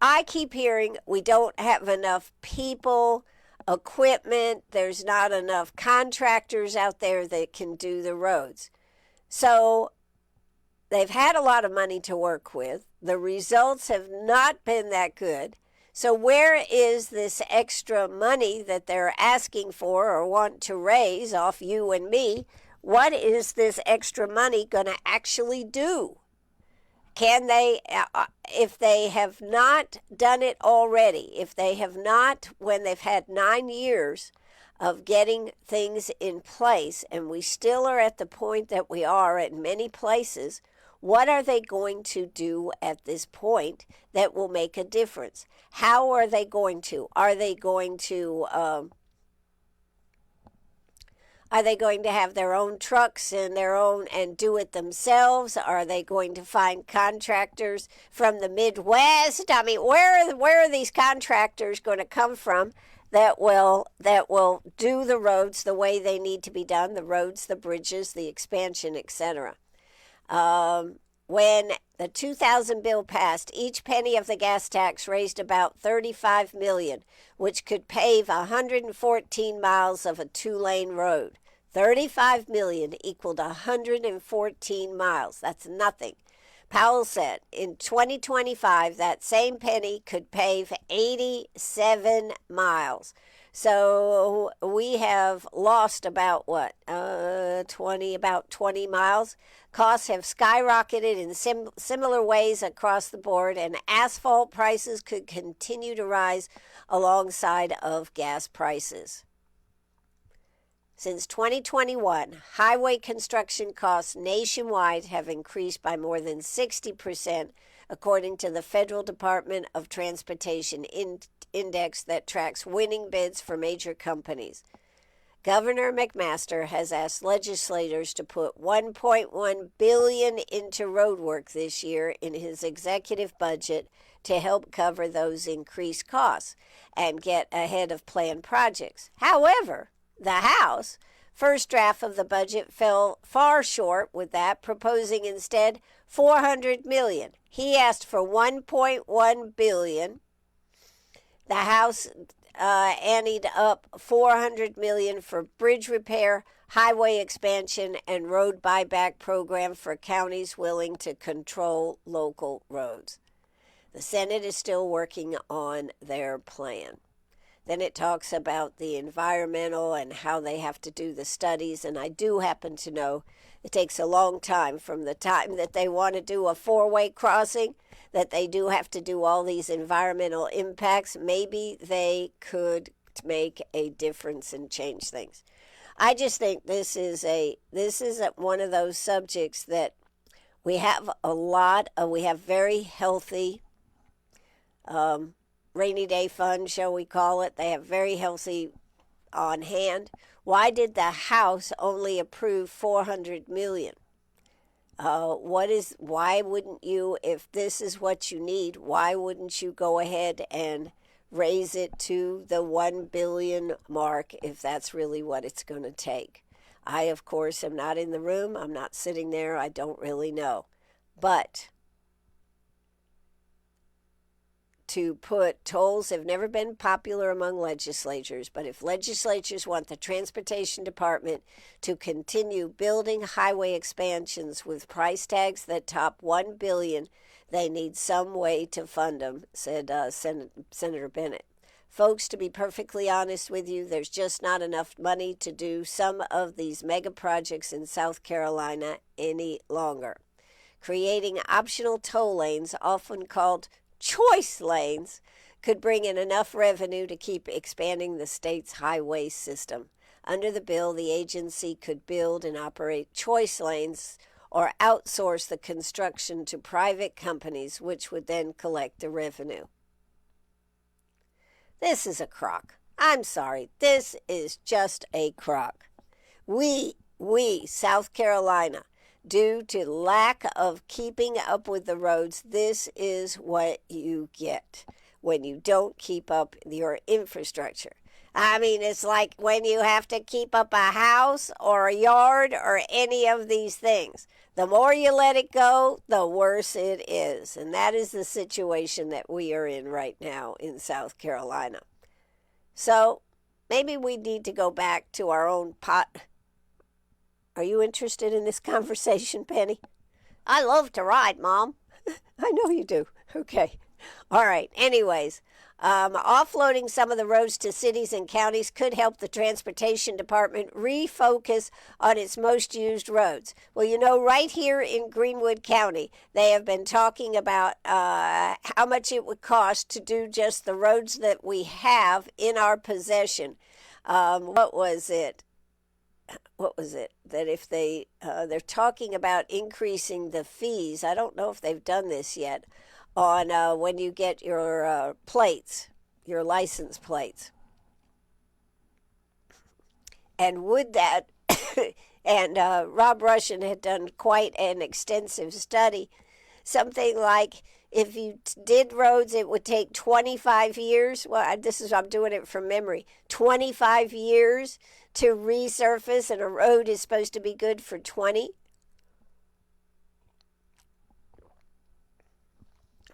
I keep hearing we don't have enough people, equipment, there's not enough contractors out there that can do the roads. So they've had a lot of money to work with. The results have not been that good. So where is this extra money that they're asking for or want to raise off you and me? What is this extra money going to actually do? Can they, if they have not done it already, if they have not, when they've had 9 years of getting things in place, and we still are at the point that we are at many places, what are they going to do at this point that will make a difference? How are they going to? Are they going to have their own trucks and and do it themselves? Are they going to find contractors from the Midwest? I mean, where are these contractors going to come from that will do the roads the way they need to be done, the roads, the bridges, the expansion, etc.? When the 2000 bill passed, each penny of the gas tax raised about $35 million, which could pave 114 miles of a 2-lane road. $35 million equaled 114 miles. That's nothing. Powell said in 2025, that same penny could pave 87 miles. So we have lost about 20 miles. Costs have skyrocketed in similar ways across the board, and asphalt prices could continue to rise alongside of gas prices. Since 2021, highway construction costs nationwide have increased by more than 60%, according to the Federal Department of Transportation Index that tracks winning bids for major companies. Governor McMaster has asked legislators to put $1.1 billion into roadwork this year in his executive budget to help cover those increased costs and get ahead of planned projects. However, the House first draft of the budget fell far short with that, proposing instead $400 million. He asked for $1.1 billion. The House anteed up $400 million for bridge repair, highway expansion, and road buyback program for counties willing to control local roads. The Senate is still working on their plan. Then it talks about the environmental and how they have to do the studies. And I do happen to know it takes a long time from the time that they want to do a four-way crossing, that they do have to do all these environmental impacts. Maybe they could make a difference and change things. I just think this is one of those subjects that we have we have very healthy rainy day fund, shall we call it. They have very healthy on hand. Why did the House only approve $400 million? Why wouldn't you, if this is what you need, why wouldn't you go ahead and raise it to the $1 billion mark if that's really what it's going to take? I, of course, am not in the room. I'm not sitting there. I don't really know. But to put tolls have never been popular among legislatures, but if legislatures want the Transportation Department to continue building highway expansions with price tags that top $1 billion, they need some way to fund them, said Senator Bennett. Folks, to be perfectly honest with you, there's just not enough money to do some of these mega projects in South Carolina any longer. Creating optional toll lanes, often called choice lanes, could bring in enough revenue to keep expanding the state's highway system. Under the bill, the agency could build and operate choice lanes or outsource the construction to private companies, which would then collect the revenue. This is a crock. I'm sorry. This is just a crock. We, South Carolina, due to lack of keeping up with the roads, this is what you get when you don't keep up your infrastructure. I mean, it's like when you have to keep up a house or a yard or any of these things. The more you let it go, the worse it is. And that is the situation that we are in right now in South Carolina. So maybe we need to go back to our own pot. Are you interested in this conversation, Penny? I love to ride, Mom. I know you do. Okay. All right. Anyways, offloading some of the roads to cities and counties could help the Transportation Department refocus on its most used roads. Well, you know, right here in Greenwood County, they have been talking about how much it would cost to do just the roads that we have in our possession. What was it? That if they're talking about increasing the fees, I don't know if they've done this yet, on when you get your plates, your license plates. And would that, and Rob Russian had done quite an extensive study, something like if you did roads, it would take 25 years. Well, I'm doing it from memory. 25 years to resurface, and a road is supposed to be good for 20.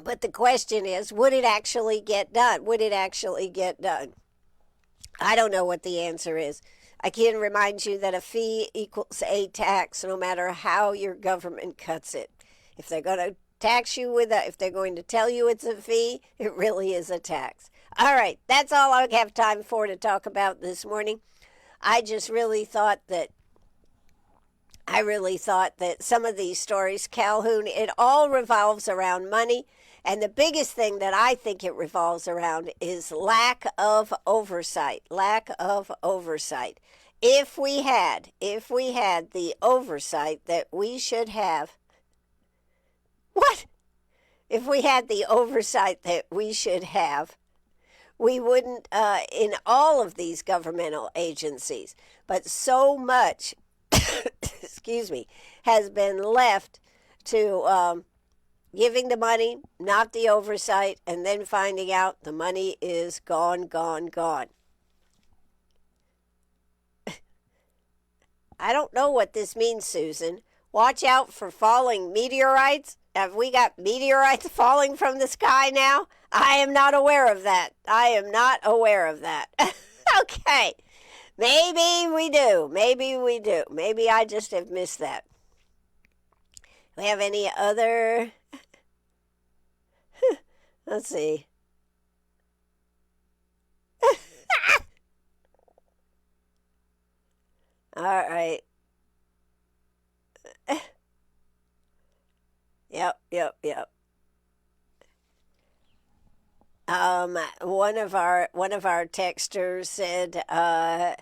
But the question is, would it actually get done? Would it actually get done? I don't know what the answer is. I can remind you that a fee equals a tax, no matter how your government cuts it. If they're going to tax you if they're going to tell you it's a fee, it really is a tax. All right, that's all I have time for to talk about this morning. I really thought that some of these stories, Calhoun, it all revolves around money. And the biggest thing that I think it revolves around is lack of oversight. Lack of oversight. If we had the oversight that we should have, If we had the oversight that we should have, we wouldn't, in all of these governmental agencies, but so much, has been left to giving the money, not the oversight, and then finding out the money is gone, gone, gone. I don't know what this means, Susan. Watch out for falling meteorites? Have we got meteorites falling from the sky now? I am not aware of that. I am not aware of that. Okay. Maybe we do. Maybe we do. Maybe I just have missed that. Do we have any other? Let's see. All right. Yep. One of our texters said, I'll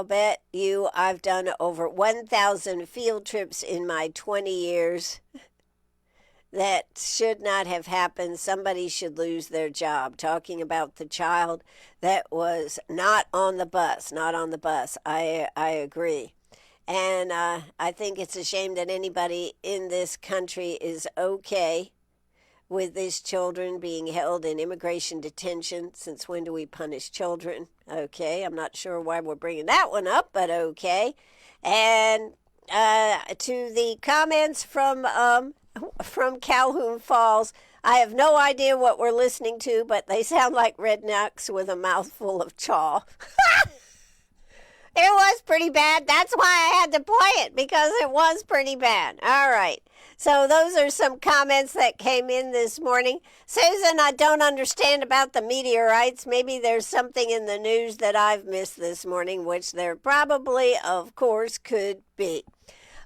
bet you I've done over 1,000 field trips in my 20 years. That should not have happened. Somebody should lose their job. Talking about the child that was not on the bus. I agree. And I think it's a shame that anybody in this country is okay with these children being held in immigration detention. Since when do we punish children? Okay, I'm not sure why we're bringing that one up, but okay. And to the comments from Calhoun Falls, I have no idea what we're listening to, but they sound like rednecks with a mouthful of chaw. It was pretty bad. That's why I had to play it, because it was pretty bad. All right. So those are some comments that came in this morning. Susan, I don't understand about the meteorites. Maybe there's something in the news that I've missed this morning, which there probably, of course, could be.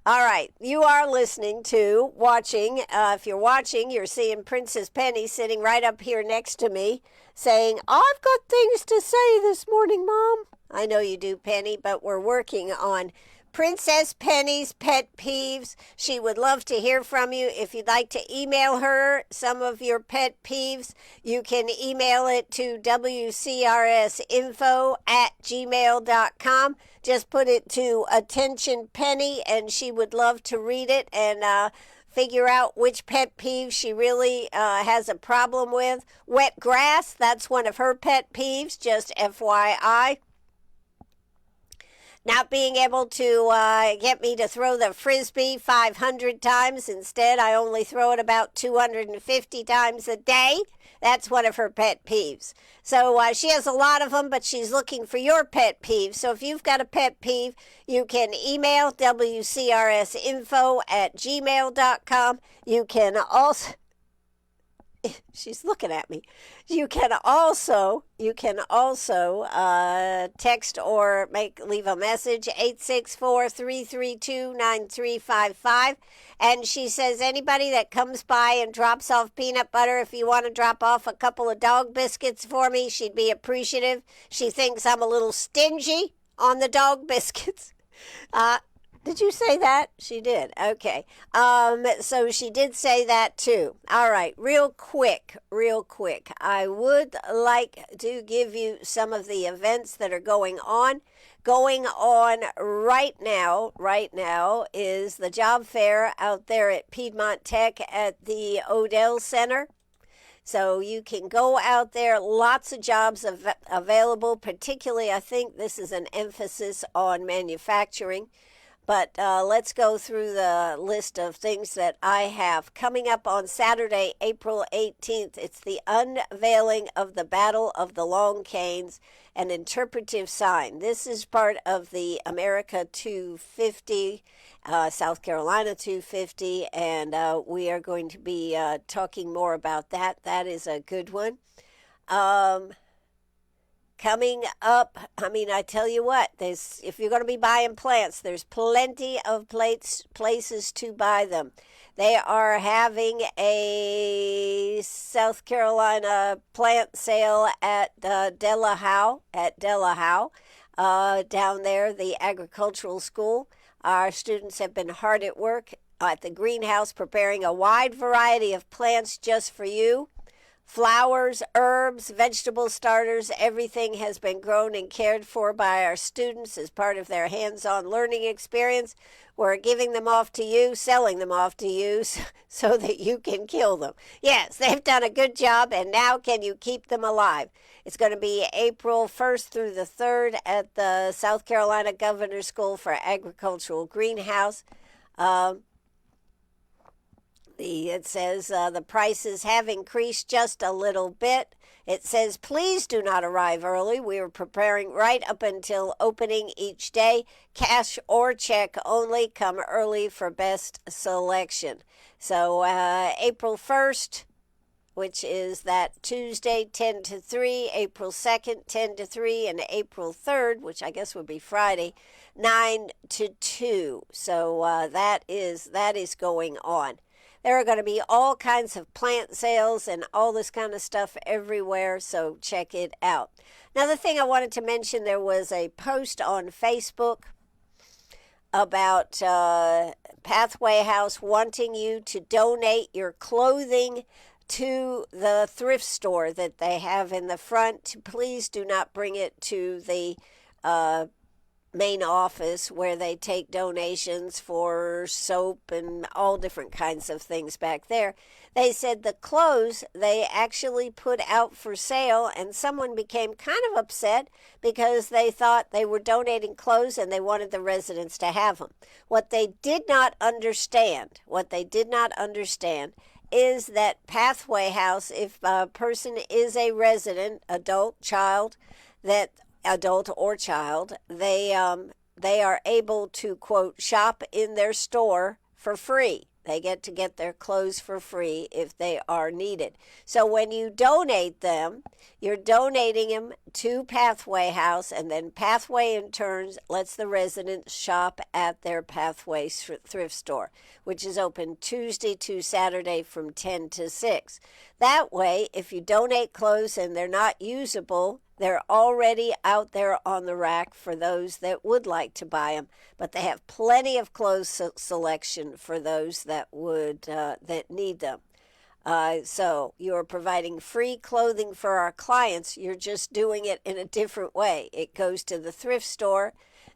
All right, you are listening to, watching. If you're watching, you're seeing Princess Penny sitting right up here next to me saying, I've got things to say this morning, Mom. I know you do, Penny, but we're working on Princess Penny's pet peeves. She would love to hear from you. If you'd like to email her some of your pet peeves, you can email it to wcrsinfo@gmail.com. Just put it to attention Penny, and she would love to read it and figure out which pet peeve she really has a problem with. Wet grass, that's one of her pet peeves, just FYI. Not being able to get me to throw the Frisbee 500 times. Instead, I only throw it about 250 times a day. That's one of her pet peeves. So she has a lot of them, but she's looking for your pet peeve. So if you've got a pet peeve, you can email wcrsinfo@gmail.com. You can also... She's looking at me. You can also text or leave a message 864-332-9355. And she says anybody that comes by and drops off peanut butter, if you want to drop off a couple of dog biscuits for me, she'd be appreciative. She thinks I'm a little stingy on the dog biscuits. Did you say that? She did. Okay. So she did say that too. All right. Real quick. I would like to give you some of the events that are going on. Going on right now is the job fair out there at Piedmont Tech at the Odell Center. So you can go out there, lots of jobs available, particularly I think this is an emphasis on manufacturing. But let's go through the list of things that I have. Coming up on Saturday, April 18th, it's the unveiling of the Battle of the Long Canes, an interpretive sign. This is part of the America 250, South Carolina 250, and we are going to be talking more about that. That is a good one. Coming up, I tell you what, if you're going to be buying plants, there's plenty of places to buy them. They are having a South Carolina plant sale at Delahow, down there, the agricultural school. Our students have been hard at work at the greenhouse preparing a wide variety of plants just for you. Flowers, herbs, vegetable starters, everything has been grown and cared for by our students as part of their hands-on learning experience. We're giving them off to you, selling them off to you so that you can kill them. Yes, they've done a good job, and now can you keep them alive? It's going to be April 1st through the 3rd at the South Carolina Governor's School for Agricultural Greenhouse. It says the prices have increased just a little bit. It says, please do not arrive early. We are preparing right up until opening each day. Cash or check only. Come early for best selection. So April 1st, which is that Tuesday, 10 to 3, April 2nd, 10 to 3, and April 3rd, which I guess would be Friday, 9 to 2. So that is going on. There are going to be all kinds of plant sales and all this kind of stuff everywhere, so check it out. Another thing I wanted to mention, there was a post on Facebook about Pathway House wanting you to donate your clothing to the thrift store that they have in the front. Please do not bring it to the main office where they take donations for soap and all different kinds of things back there. They said the clothes they actually put out for sale, and someone became kind of upset because they thought they were donating clothes and they wanted the residents to have them. What they did not understand is that Pathway House, if a person is a resident, adult or child, they are able to, quote, shop in their store for free. They get to get their clothes for free if they are needed. So when you donate them, you're donating them to Pathway House, and then Pathway in turn lets the residents shop at their Pathway thrift store, which is open Tuesday to Saturday from 10 to 6. That way, if you donate clothes and they're not usable, they're already out there on the rack for those that would like to buy them, but they have plenty of clothes selection for those that need them. So you're providing free clothing for our clients. You're just doing it in a different way. It goes to the thrift store.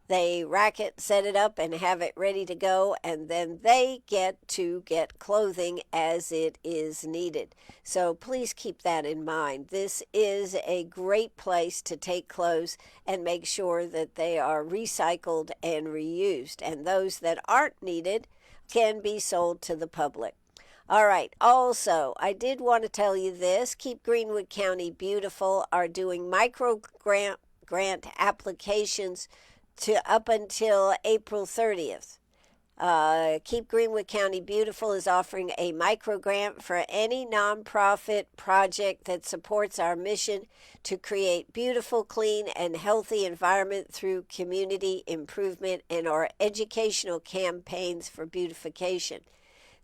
They rack it, set it up, and have it ready to go, and then they get to get clothing as it is needed. So please keep that in mind. This is a great place to take clothes and make sure that they are recycled and reused, and those that aren't needed can be sold to the public. All right. Also, I did want to tell you this. Keep Greenwood County Beautiful are doing micro grant applications to up until April 30th. Keep Greenwood County Beautiful is offering a micro grant for any nonprofit project that supports our mission to create beautiful, clean, and healthy environment through community improvement and our educational campaigns for beautification.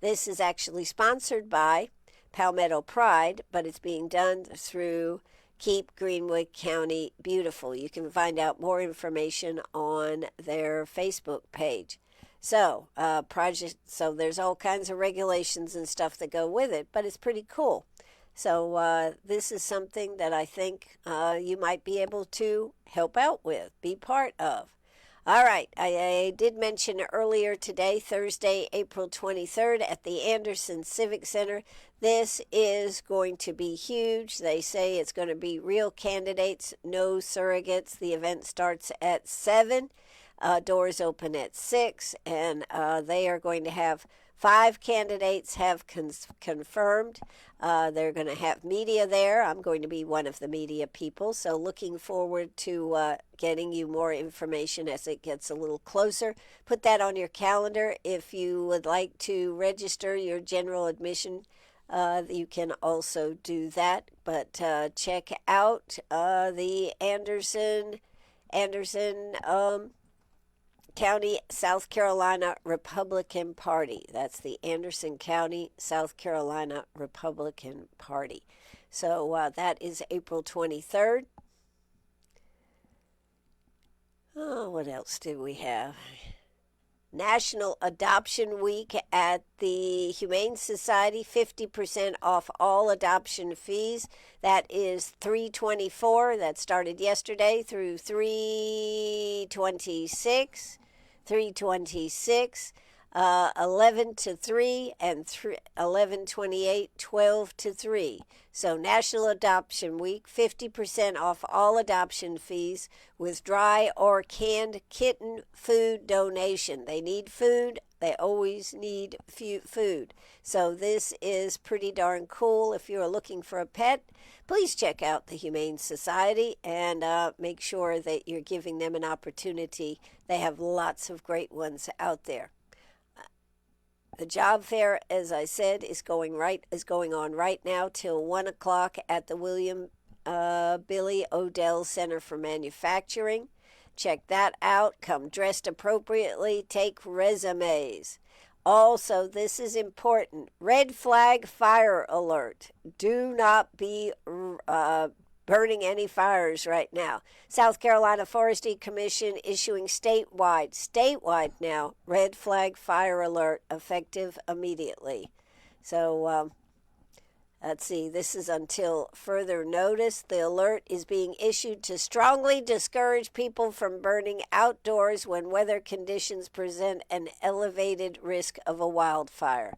This is actually sponsored by Palmetto Pride, but it's being done through Keep Greenwood County Beautiful. You can find out more information on their Facebook page. So there's all kinds of regulations and stuff that go with it, but it's pretty cool. So this is something that I think you might be able to help out with, be part of. All right, I did mention earlier today, Thursday, April 23rd at the Anderson Civic Center. This is going to be huge. They say it's going to be real candidates, no surrogates. The event starts at 7, doors open at 6, and they are going to have 5 candidates have confirmed. They're going to have media there. I'm going to be one of the media people, so looking forward to getting you more information as it gets a little closer. Put that on your calendar. If you would like to register your general admission, you can also do that. But check out the Anderson County, South Carolina Republican Party. That's the Anderson County, South Carolina Republican Party. So that is April 23rd. Oh, what else did we have? National Adoption Week at the Humane Society, 50% off all adoption fees. That is $324. That started yesterday through $326. 11 to 3, and 11/28, 12 to 3. So National Adoption Week, 50% off all adoption fees with dry or canned kitten food donation. They need food. They always need food. So this is pretty darn cool. If you're looking for a pet, please check out the Humane Society and make sure that you're giving them an opportunity. They have lots of great ones out there. The job fair, as I said, is going on right now till 1 o'clock at the William Billy Odell Center for Manufacturing. Check that out. Come dressed appropriately. Take resumes. Also, this is important. Red flag fire alert. Do not be burning any fires right now. South Carolina Forestry Commission issuing statewide now, red flag fire alert effective immediately. So, let's see, this is until further notice. The alert is being issued to strongly discourage people from burning outdoors when weather conditions present an elevated risk of a wildfire.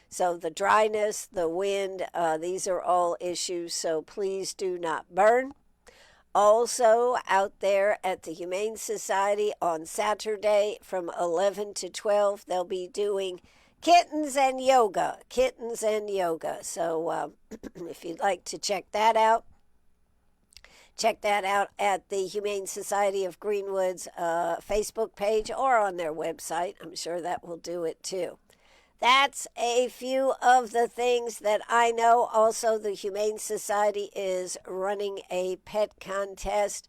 So the dryness, the wind, these are all issues, so please do not burn. Also, out there at the Humane Society on Saturday from 11 to 12, they'll be doing kittens and yoga. So if you'd like to check that out at the Humane Society of Greenwood's Facebook page or on their website. I'm sure that will do it too. That's a few of the things that I know. Also, the Humane Society is running a pet contest.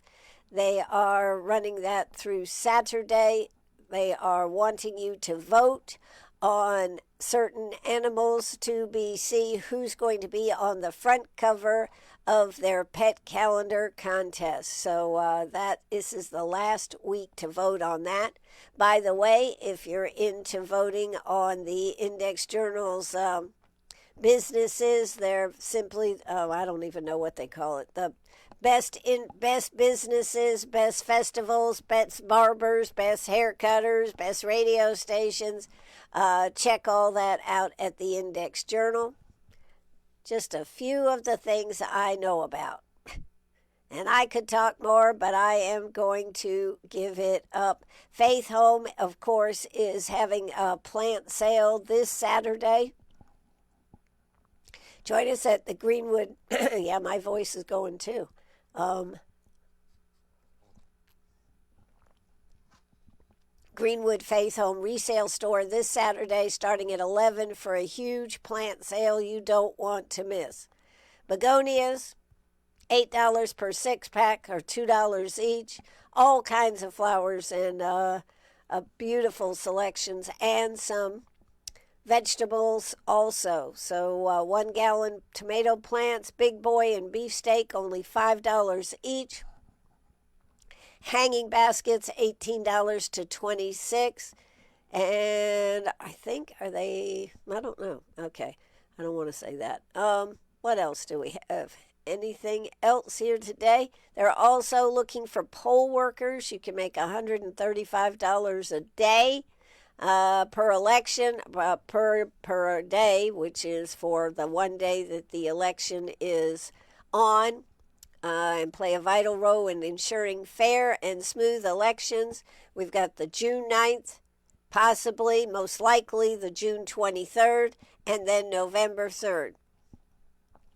They are running that through Saturday. They are wanting you to vote on certain animals to see who's going to be on the front cover of their pet calendar contest. So this is the last week to vote on that. By the way, if you're into voting on the Index Journal's businesses, they're simply, I don't even know what they call it, the best businesses, best festivals, best barbers, best hair cutters, best radio stations. Check all that out at the Index Journal. Just a few of the things I know about. And I could talk more, but I am going to give it up. Faith Home, of course, is having a plant sale this Saturday. Join us at the Greenwood. Yeah, my voice is going too. Greenwood Faith Home resale store this Saturday starting at 11 for a huge plant sale you don't want to miss. Begonias, $8 per 6-pack or $2 each. All kinds of flowers and beautiful selections and some vegetables also. So 1 gallon tomato plants, big boy and beefsteak, only $5 each. Hanging baskets, $18 to $26. And I think, I don't know. Okay, I don't want to say that. What else do we have? Anything else here today? They're also looking for poll workers. You can make $135 a day per election, per day, which is for the one day that the election is on. And play a vital role in ensuring fair and smooth elections. We've got the June 9th, possibly, most likely the June 23rd, and then November 3rd.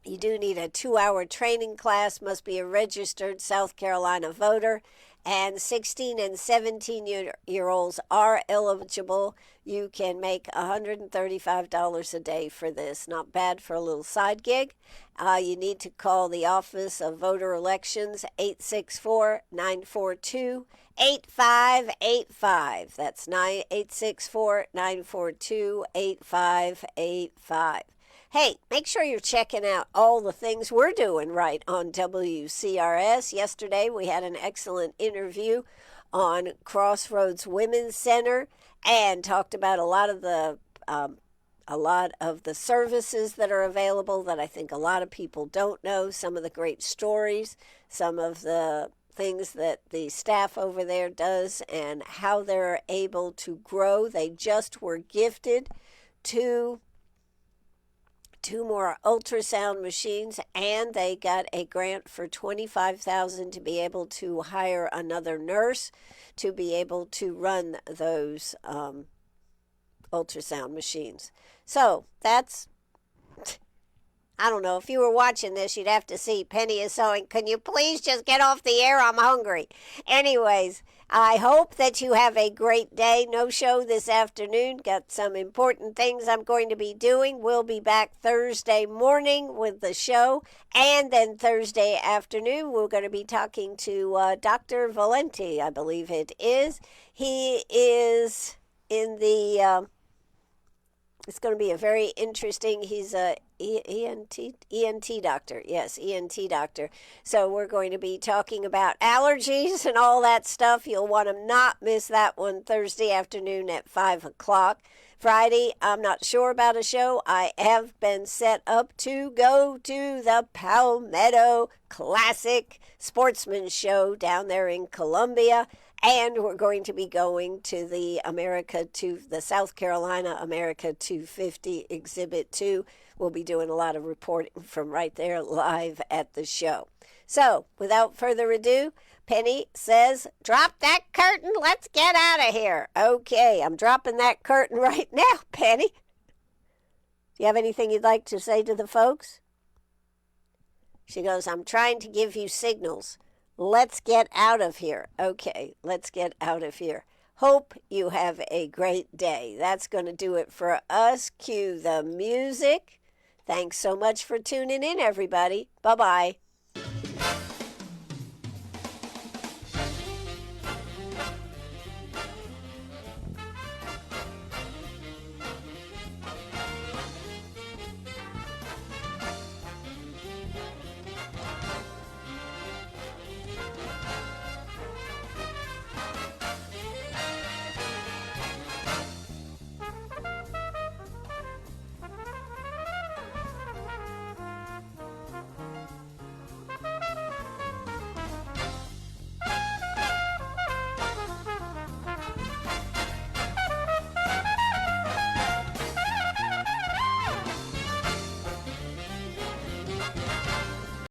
You do need a 2-hour training class, must be a registered South Carolina voter, and 16 and 17-year-olds are eligible. You can make $135 a day for this. Not bad for a little side gig. You need to call the Office of Voter Elections, 864-942-8585. That's 864-942-8585. Hey, make sure you're checking out all the things we're doing right on WCRS. Yesterday, we had an excellent interview on Crossroads Women's Center and talked about a lot of the services that are available that I think a lot of people don't know, some of the great stories, some of the things that the staff over there does and how they're able to grow. They just were gifted two more ultrasound machines, and they got a grant for $25,000 to be able to hire another nurse to be able to run those ultrasound machines. So that's, I don't know, if you were watching this, you'd have to see Penny is sewing. Can you please just get off the air? I'm hungry. Anyways, I hope that you have a great day. No show this afternoon. Got some important things I'm going to be doing. We'll be back Thursday morning with the show. And then Thursday afternoon, we're going to be talking to Dr. Valenti, I believe it is. He is in the... it's going to be a very interesting, he's a ENT doctor. Yes, ENT doctor. So we're going to be talking about allergies and all that stuff. You'll want to not miss that one Thursday afternoon at 5 o'clock. Friday, I'm not sure about a show. I have been set up to go to the Palmetto Classic Sportsman Show down there in Columbia. And we're going to be going to the South Carolina America 250 Exhibit 2. We'll be doing a lot of reporting from right there live at the show. So, without further ado, Penny says, drop that curtain, let's get out of here. Okay, I'm dropping that curtain right now, Penny. Do you have anything you'd like to say to the folks? She goes, I'm trying to give you signals. Let's get out of here. Okay, let's get out of here. Hope you have a great day. That's going to do it for us. Cue the music. Thanks so much for tuning in, everybody. Bye-bye.